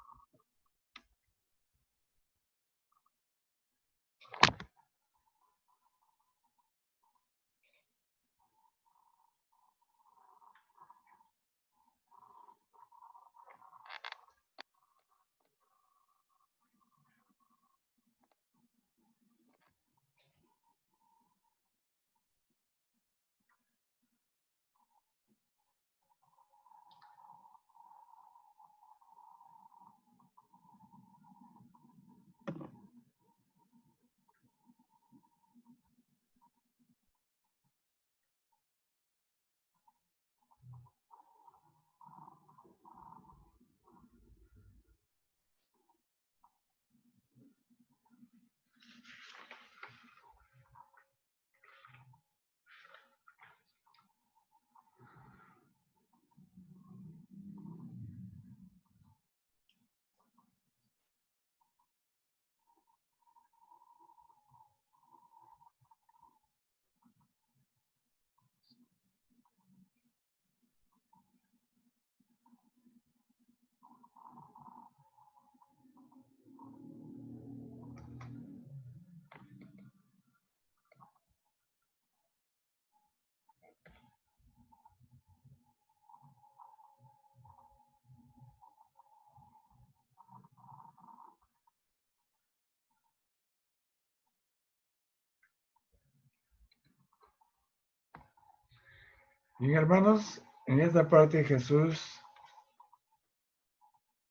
Bien, hermanos, en esta parte Jesús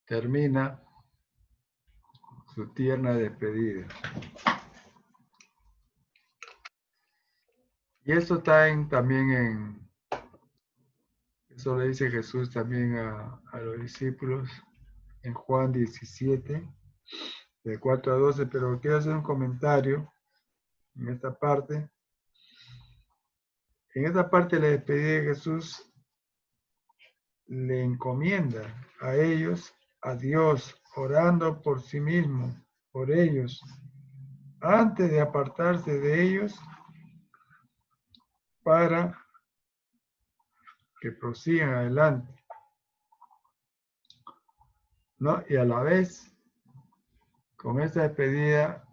termina su tierna despedida. Y esto está también eso le dice Jesús también a los discípulos en Juan 17, de 4 a 12, pero quiero hacer un comentario en esta parte. En esta parte de la despedida de Jesús le encomienda a ellos, a Dios, orando por sí mismo, por ellos, antes de apartarse de ellos para que prosigan adelante, ¿no? Y a la vez, con esta despedida,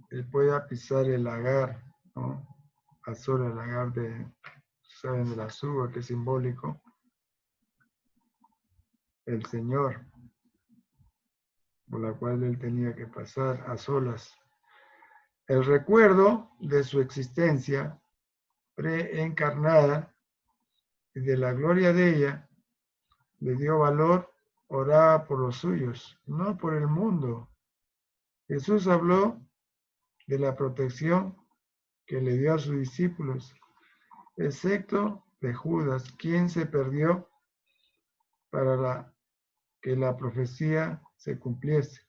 él pueda pisar el lagar, ¿no? Azul, el lagar saben, de la suba, que es simbólico, el Señor, por la cual él tenía que pasar a solas. El recuerdo de su existencia preencarnada y de la gloria de ella le dio valor, oraba por los suyos, no por el mundo. Jesús habló de la protección que le dio a sus discípulos, excepto de Judas, quien se perdió para que la profecía se cumpliese.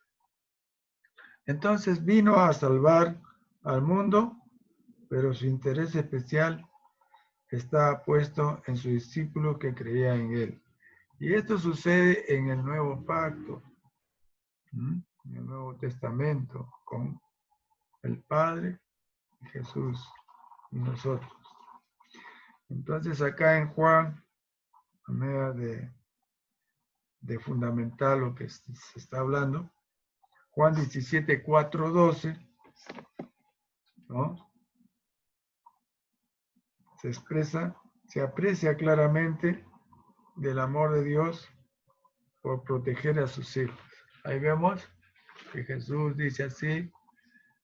Entonces vino a salvar al mundo, pero su interés especial estaba puesto en su discípulo que creía en él. Y esto sucede en el Nuevo Pacto, en el Nuevo Testamento, con el Padre, Jesús y nosotros. Entonces acá en Juan, a manera de fundamental lo que se está hablando, Juan 17, 4, 12, ¿no? Se aprecia claramente del amor de Dios por proteger a sus hijos. Ahí vemos que Jesús dice así: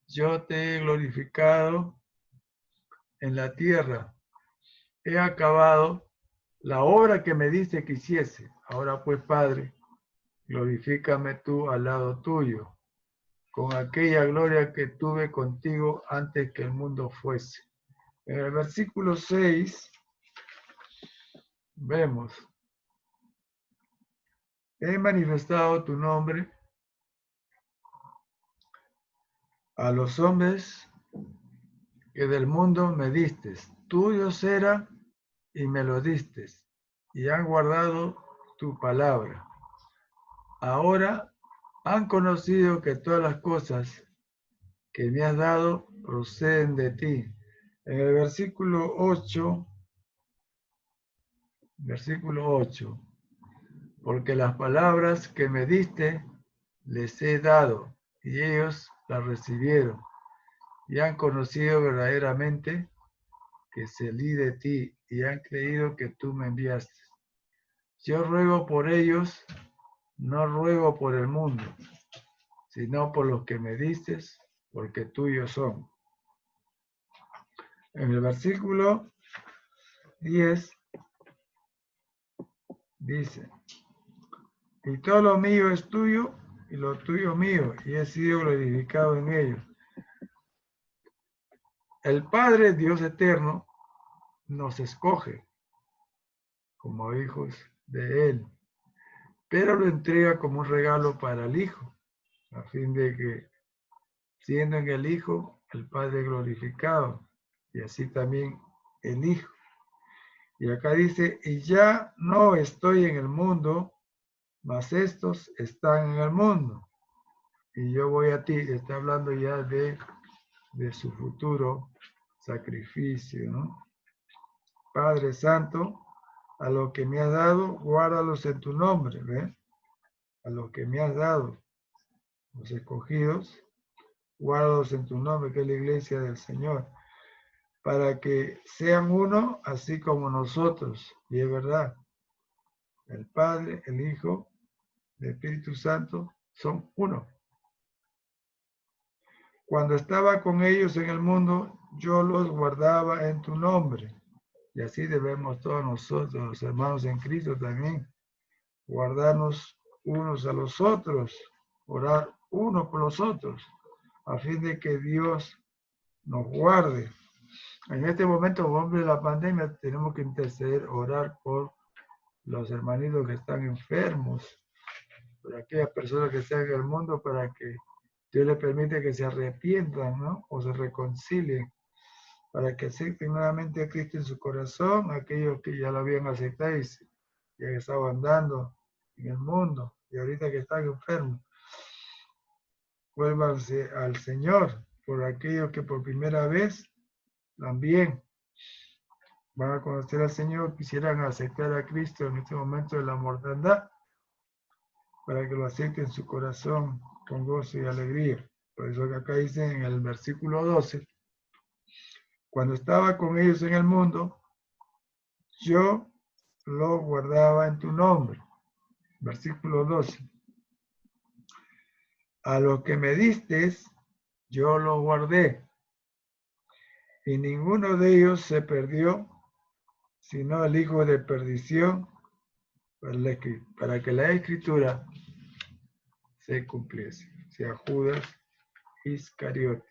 yo te he glorificado en la tierra, he acabado la obra que me diste que hiciese. Ahora pues, Padre, glorifícame tú al lado tuyo, con aquella gloria que tuve contigo antes que el mundo fuese. En el versículo 6 vemos: he manifestado tu nombre a los hombres que del mundo me distes. Tuyos era y me lo distes, y han guardado tu palabra. Ahora han conocido que todas las cosas que me has dado proceden de ti. En el versículo 8, porque las palabras que me diste les he dado, y ellos las recibieron, y han conocido verdaderamente que salí de ti, y han creído que tú me enviaste. Yo ruego por ellos, no ruego por el mundo, sino por los que me diste, porque tuyos son. En el versículo 10 dice, y todo lo mío es tuyo, y lo tuyo mío, y he sido glorificado en ellos. El Padre, Dios eterno, nos escoge como hijos de Él, pero lo entrega como un regalo para el Hijo, a fin de que, siendo en el Hijo, el Padre glorificado, y así también el Hijo. Y acá dice, y ya no estoy en el mundo, mas estos están en el mundo, y yo voy a ti. Está hablando ya de su futuro sacrificio, ¿no? Padre Santo, a lo que me has dado, guárdalos en tu nombre, ¿ves? A lo que me has dado, los escogidos, guárdalos en tu nombre, que es la iglesia del Señor, para que sean uno, así como nosotros. Y es verdad, el Padre, el Hijo, el Espíritu Santo son uno. Cuando estaba con ellos en el mundo, yo los guardaba en tu nombre. Y así debemos todos nosotros, los hermanos en Cristo también, guardarnos unos a los otros, orar unos por los otros, a fin de que Dios nos guarde. En este momento, hombre, de la pandemia, tenemos que interceder, orar por los hermanitos que están enfermos, por aquellas personas que están en el mundo, para que Dios les permite que se arrepientan, ¿no? O se reconcilien, para que acepten nuevamente a Cristo en su corazón, aquellos que ya lo habían aceptado y ya estaban andando en el mundo, y ahorita que están enfermos, vuélvanse al Señor. Por aquellos que por primera vez también van a conocer al Señor, quisieran aceptar a Cristo en este momento de la mortandad, para que lo acepten en su corazón con gozo y alegría. Por eso que acá dice en el versículo 12, cuando estaba con ellos en el mundo, yo lo guardaba en tu nombre. Versículo 12. A lo que me diste, yo lo guardé, y ninguno de ellos se perdió, sino el hijo de perdición, para que la escritura se cumpliese. O sea, Judas Iscariote.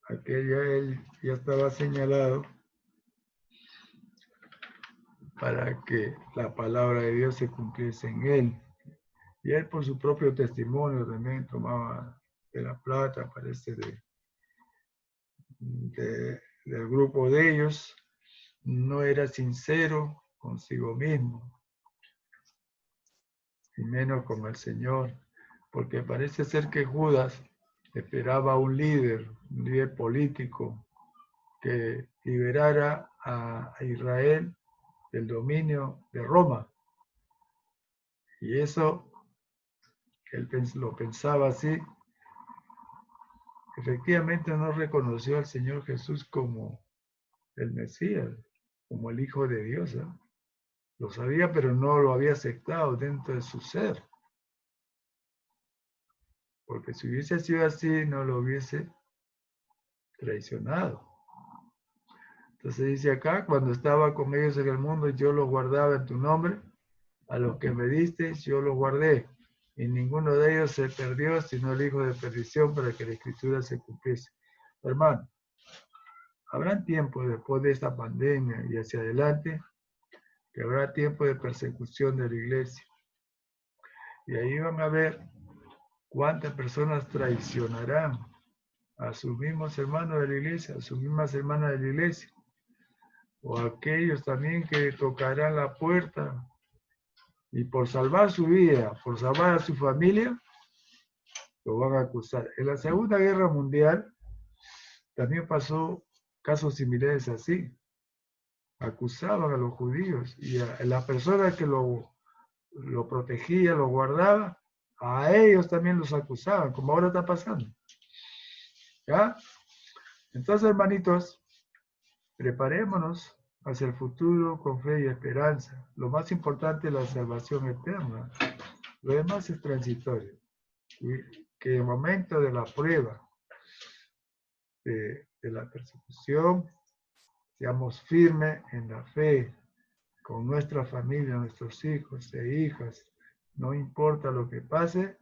Aquella él ya estaba señalado para que la palabra de Dios se cumpliese en él. Y él por su propio testimonio también tomaba de la plata, parece, del grupo de ellos. No era sincero consigo mismo, y menos con el Señor, porque parece ser que Judas esperaba un líder político, que liberara a Israel del dominio de Roma. Y eso, él lo pensaba así. Efectivamente no reconoció al Señor Jesús como el Mesías, como el Hijo de Dios, ¿eh? Lo sabía, pero no lo había aceptado dentro de su ser. Porque si hubiese sido así, no lo hubiese traicionado. Entonces dice acá, cuando estaba con ellos en el mundo, yo los guardaba en tu nombre, a los que me diste, yo los guardé, y ninguno de ellos se perdió, sino el hijo de perdición, para que la escritura se cumpliese. Hermano, habrá tiempo después de esta pandemia y hacia adelante, que habrá tiempo de persecución de la iglesia. Y ahí van a ver cuántas personas traicionarán a sus mismos hermanos de la iglesia, a sus mismas hermanas de la iglesia, o aquellos también que tocarán la puerta Y por salvar su vida, por salvar a su familia, lo van a acusar. En la Segunda Guerra Mundial también pasó casos similares así. Acusaban a los judíos y a la persona que lo protegía, lo guardaba, a ellos también los acusaban, como ahora está pasando. ¿Ya? Entonces, hermanitos, preparémonos hacia el futuro con fe y esperanza. Lo más importante es la salvación eterna. Lo demás es transitorio. Y que en el momento de la prueba, de la persecución, seamos firmes en la fe, con nuestra familia, nuestros hijos e hijas. No importa lo que pase,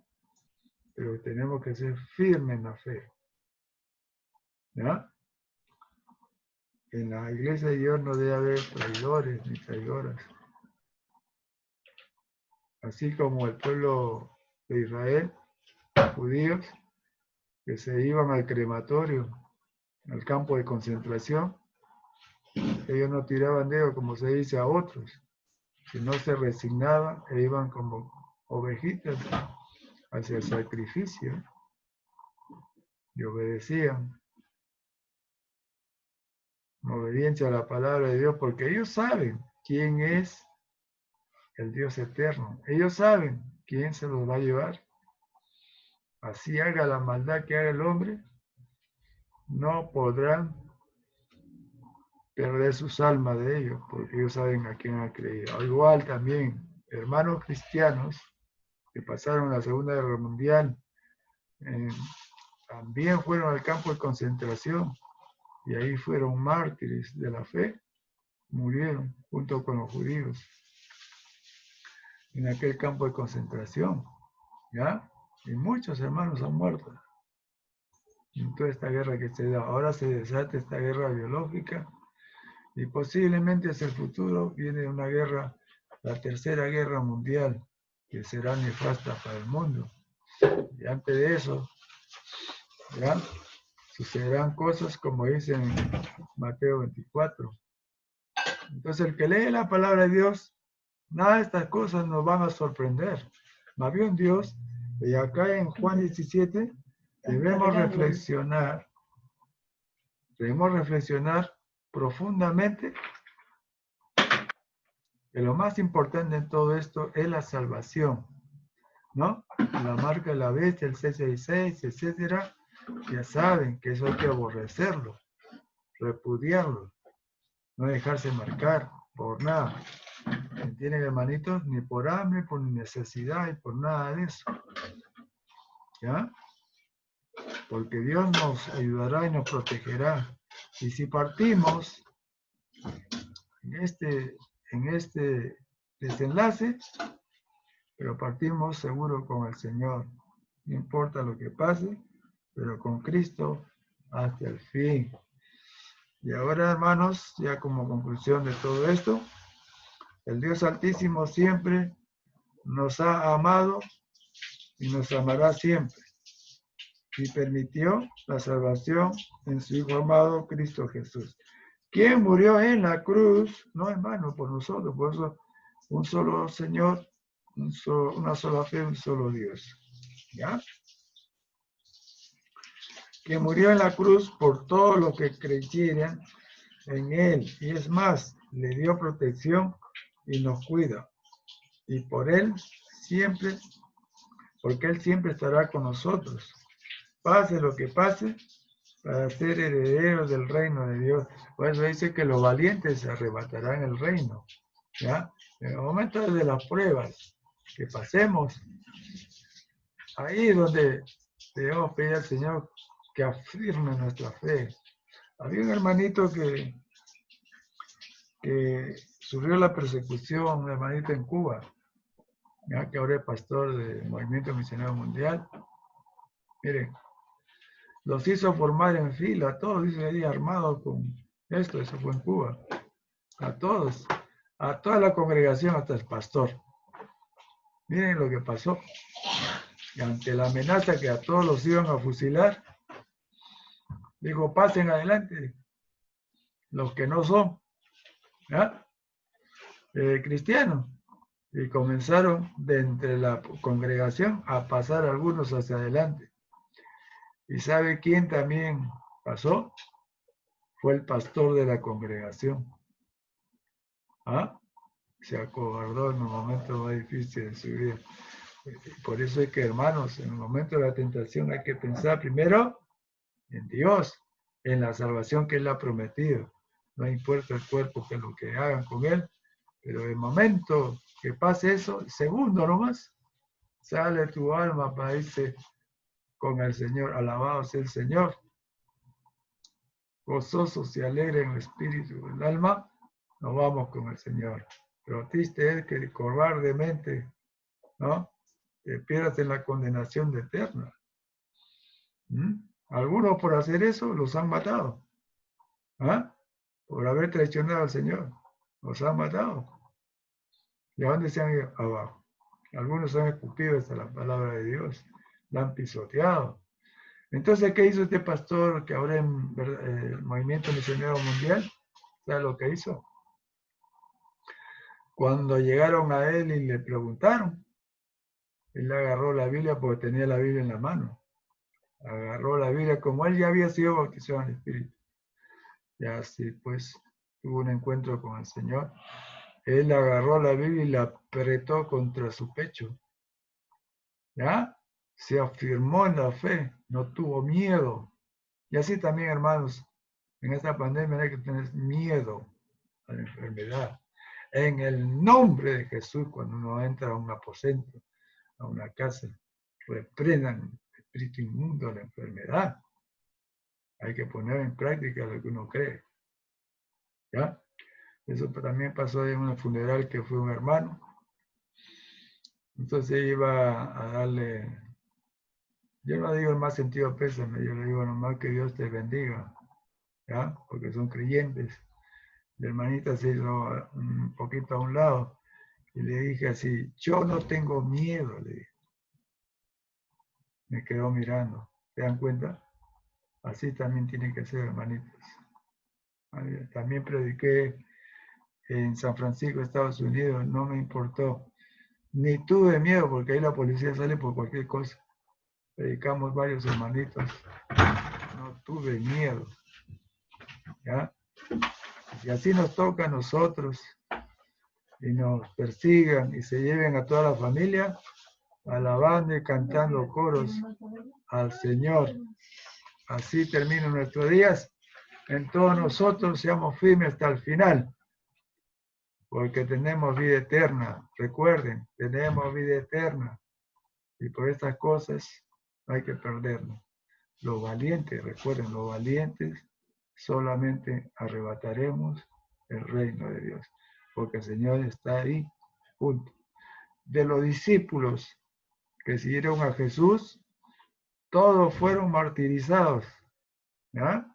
pero tenemos que ser firmes en la fe. ¿Ya? En la iglesia de Dios no debe haber traidores ni traidoras. Así como el pueblo de Israel, judíos, que se iban al crematorio, al campo de concentración, ellos no tiraban dedo, como se dice, a otros, sino se resignaban e iban como ovejitas hacia el sacrificio y obedecían. En obediencia a la palabra de Dios, porque ellos saben quién es el Dios eterno. Ellos saben quién se los va a llevar. Así haga la maldad que haga el hombre, no podrán perder sus almas de ellos, porque ellos saben a quién han creído. Al igual también, hermanos cristianos que pasaron la Segunda Guerra Mundial, también fueron al campo de concentración y ahí fueron mártires de la fe, murieron junto con los judíos en aquel campo de concentración, ¿ya? Y muchos hermanos han muerto en toda esta guerra que se da. Ahora se desata esta guerra biológica y posiblemente hacia el futuro viene una guerra, la Tercera Guerra Mundial, que será nefasta para el mundo. Y antes de eso, ¿ya? Sucederán cosas como dice en Mateo 24. Entonces el que lee la palabra de Dios, nada de estas cosas nos van a sorprender. Más bien Dios, y acá en Juan 17, debemos reflexionar profundamente que lo más importante en todo esto es la salvación, ¿no? La marca de la bestia, el 666, etcétera, ya saben que eso hay que aborrecerlo, repudiarlo, no dejarse marcar por nada. ¿Entienden, hermanitos? Ni por hambre, por necesidad y por nada de eso. ¿Ya? Porque Dios nos ayudará y nos protegerá. Y si partimos en este desenlace, pero partimos seguro con el Señor. No importa lo que pase, pero con Cristo hasta el fin. Y ahora, hermanos, ya como conclusión de todo esto, el Dios Altísimo siempre nos ha amado y nos amará siempre. Y permitió la salvación en su Hijo amado Cristo Jesús, quien murió en la cruz, no hermano, por nosotros, por eso un solo Señor, una sola fe, un solo Dios. ¿Ya? Que murió en la cruz por todos los que creyeran en Él. Y es más, le dio protección y nos cuida. Y por Él siempre, porque Él siempre estará con nosotros. Pase lo que pase, para ser herederos del reino de Dios. Por eso dice que los valientes se arrebatarán el reino. ¿Ya? En el momento de las pruebas que pasemos, ahí es donde debemos pedir al Señor que afirme nuestra fe. Había un hermanito que sufrió la persecución, un hermanito en Cuba, ya que ahora es pastor del Movimiento Misionero Mundial. Miren, los hizo formar en fila, todos dice ahí armados con esto, eso fue en Cuba. A todos, a toda la congregación, hasta el pastor. Miren lo que pasó. Y ante la amenaza que a todos los iban a fusilar, digo, pasen adelante, los que no son, ¿ya? Cristianos. Y comenzaron de entre la congregación a pasar algunos hacia adelante. ¿Y sabe quién también pasó? Fue el pastor de la congregación. ¿Ah? Se acobardó en un momento más difícil de su vida. Por eso es que, hermanos, en el momento de la tentación hay que pensar primero en Dios, en la salvación que Él ha prometido. No importa el cuerpo que lo que hagan con Él, pero el momento que pase eso, segundo nomás, sale tu alma para irse con el Señor. Alabado sea el Señor. Gozosos y alegres en el espíritu, el alma, nos vamos con el Señor. Pero triste es que cobardemente, ¿no?, te pierdas en la condenación eterna. Algunos por hacer eso los han matado. ¿Ah? Por haber traicionado al Señor. Los han matado. ¿Y a dónde se han ido? Abajo. Algunos han escupido hasta la palabra de Dios. La han pisoteado. Entonces, ¿qué hizo este pastor que ahora en el movimiento misionero mundial? ¿Sabe lo que hizo? Cuando llegaron a él y le preguntaron, él agarró la Biblia porque tenía la Biblia en la mano. Agarró la Biblia como él ya había sido bautizado en el Espíritu. Y así pues tuvo un encuentro con el Señor. Él agarró la Biblia y la apretó contra su pecho. ¿Ya? Se afirmó en la fe, no tuvo miedo. Y así también, hermanos, en esta pandemia no hay que tener miedo a la enfermedad. En el nombre de Jesús, cuando uno entra a un aposento, a una casa, reprendan el espíritu inmundo, la enfermedad. Hay que poner en práctica lo que uno cree. ¿Ya? Eso también pasó en un funeral que fue un hermano. Entonces iba a darle, yo no digo el más sentido pésame, yo le digo nomás que Dios te bendiga, ¿ya? Porque son creyentes. La hermanita se hizo un poquito a un lado y le dije así, yo no tengo miedo, le dije. Me quedó mirando, ¿se dan cuenta? Así también tiene que ser, hermanitos. También prediqué en San Francisco, Estados Unidos, no me importó. Ni tuve miedo porque ahí la policía sale por cualquier cosa. Predicamos varios hermanitos. No tuve miedo. ¿Ya? Y así nos toca a nosotros y nos persigan y se lleven a toda la familia alabando y cantando coros al Señor. Así terminan nuestros días. En todos nosotros seamos firmes hasta el final. Porque tenemos vida eterna. Recuerden, tenemos vida eterna. Y por estas cosas no hay que perdernos. Los valientes, recuerden, los valientes solamente arrebataremos el reino de Dios. Porque el Señor está ahí, junto. De los discípulos que siguieron a Jesús, todos fueron martirizados. ¿Ya?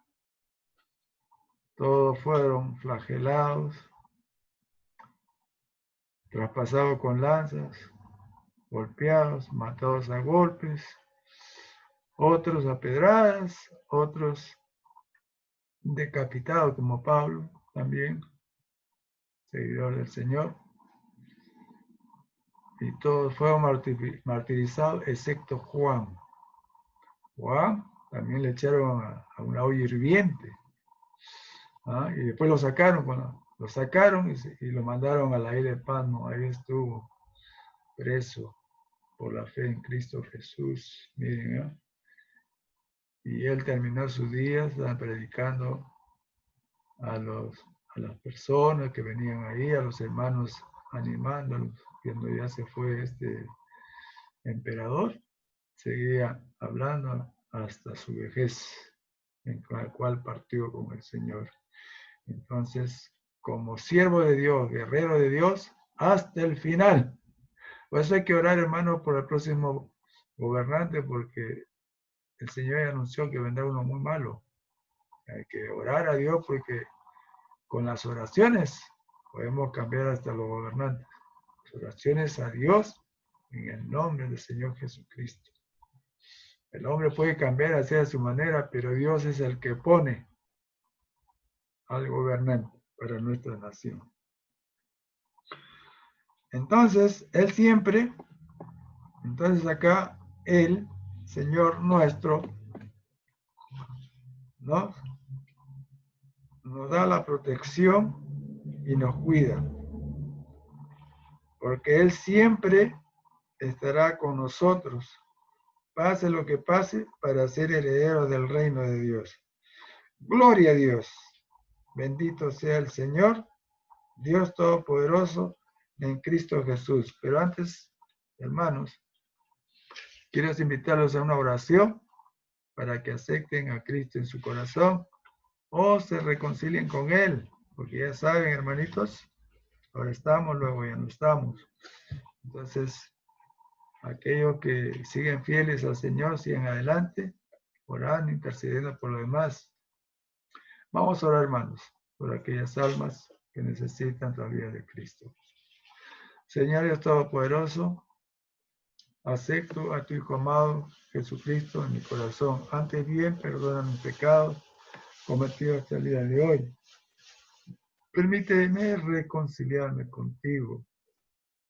Todos fueron flagelados, traspasados con lanzas, golpeados, matados a golpes, otros a pedradas, otros decapitados como Pablo también, seguidor del Señor. Y todos fueron martirizados excepto Juan. Juan también le echaron a una olla hirviente. ¿Ah? Y después lo sacaron, bueno, lo sacaron y lo mandaron a la isla de Patmos. Ahí estuvo preso por la fe en Cristo Jesús. Miren, ¿eh? Y él terminó sus días predicando a las personas que venían ahí, a los hermanos animándolos. Cuando ya se fue este emperador, seguía hablando hasta su vejez, en la cual partió con el Señor. Entonces, como siervo de Dios, guerrero de Dios, hasta el final. Por eso hay que orar, hermano, por el próximo gobernante, porque el Señor anunció que vendrá uno muy malo. Hay que orar a Dios porque con las oraciones podemos cambiar hasta los gobernantes. Las oraciones a Dios en el nombre del Señor Jesucristo. El hombre puede cambiar hacia su manera, pero Dios es el que pone al gobernante para nuestra nación. Entonces, Él siempre, entonces acá, Él, Señor nuestro, nos da la protección y nos cuida. Porque Él siempre estará con nosotros, pase lo que pase, para ser herederos del reino de Dios. Gloria a Dios. Bendito sea el Señor, Dios Todopoderoso, en Cristo Jesús. Pero antes, hermanos, quiero invitarlos a una oración para que acepten a Cristo en su corazón o se reconcilien con Él. Porque ya saben, hermanitos, ahora estamos, luego ya no estamos. Entonces, aquellos que siguen fieles al Señor, siguen adelante, orando, intercediendo por los demás. Vamos a orar, hermanos, por aquellas almas que necesitan la vida de Cristo. Señor Dios Todopoderoso, acepto a tu Hijo amado Jesucristo en mi corazón. Antes bien, perdona mis pecados cometidos hasta el día de hoy. Permíteme reconciliarme contigo.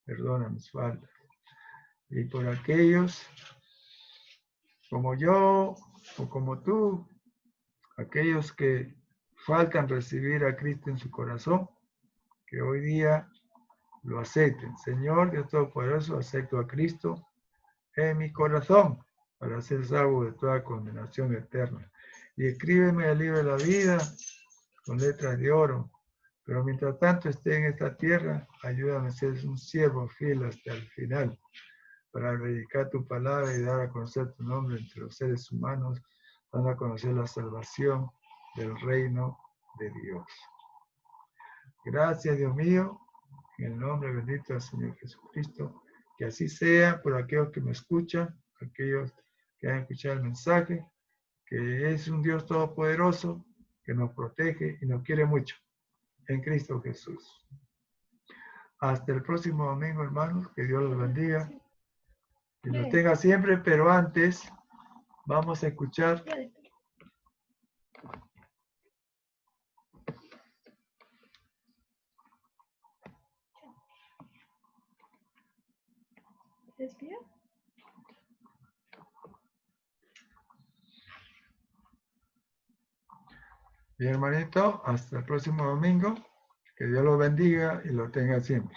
Perdona mis faltas. Y por aquellos como yo o como tú, aquellos que faltan recibir a Cristo en su corazón, que hoy día lo acepten. Señor Dios Todopoderoso, acepto a Cristo en mi corazón para ser salvo de toda condenación eterna. Y escríbeme el libro de la vida con letras de oro. Pero mientras tanto esté en esta tierra, ayúdame a ser un siervo fiel hasta el final, para predicar tu palabra y dar a conocer tu nombre entre los seres humanos, dando a conocer la salvación del reino de Dios. Gracias, Dios mío, en el nombre bendito del Señor Jesucristo, que así sea por aquellos que me escuchan, aquellos que han escuchado el mensaje, que es un Dios todopoderoso, que nos protege y nos quiere mucho, en Cristo Jesús. Hasta el próximo domingo, hermanos, que Dios los bendiga y los tenga siempre, pero antes vamos a escuchar bien, hermanito, hasta el próximo domingo, que Dios los bendiga y los tenga siempre.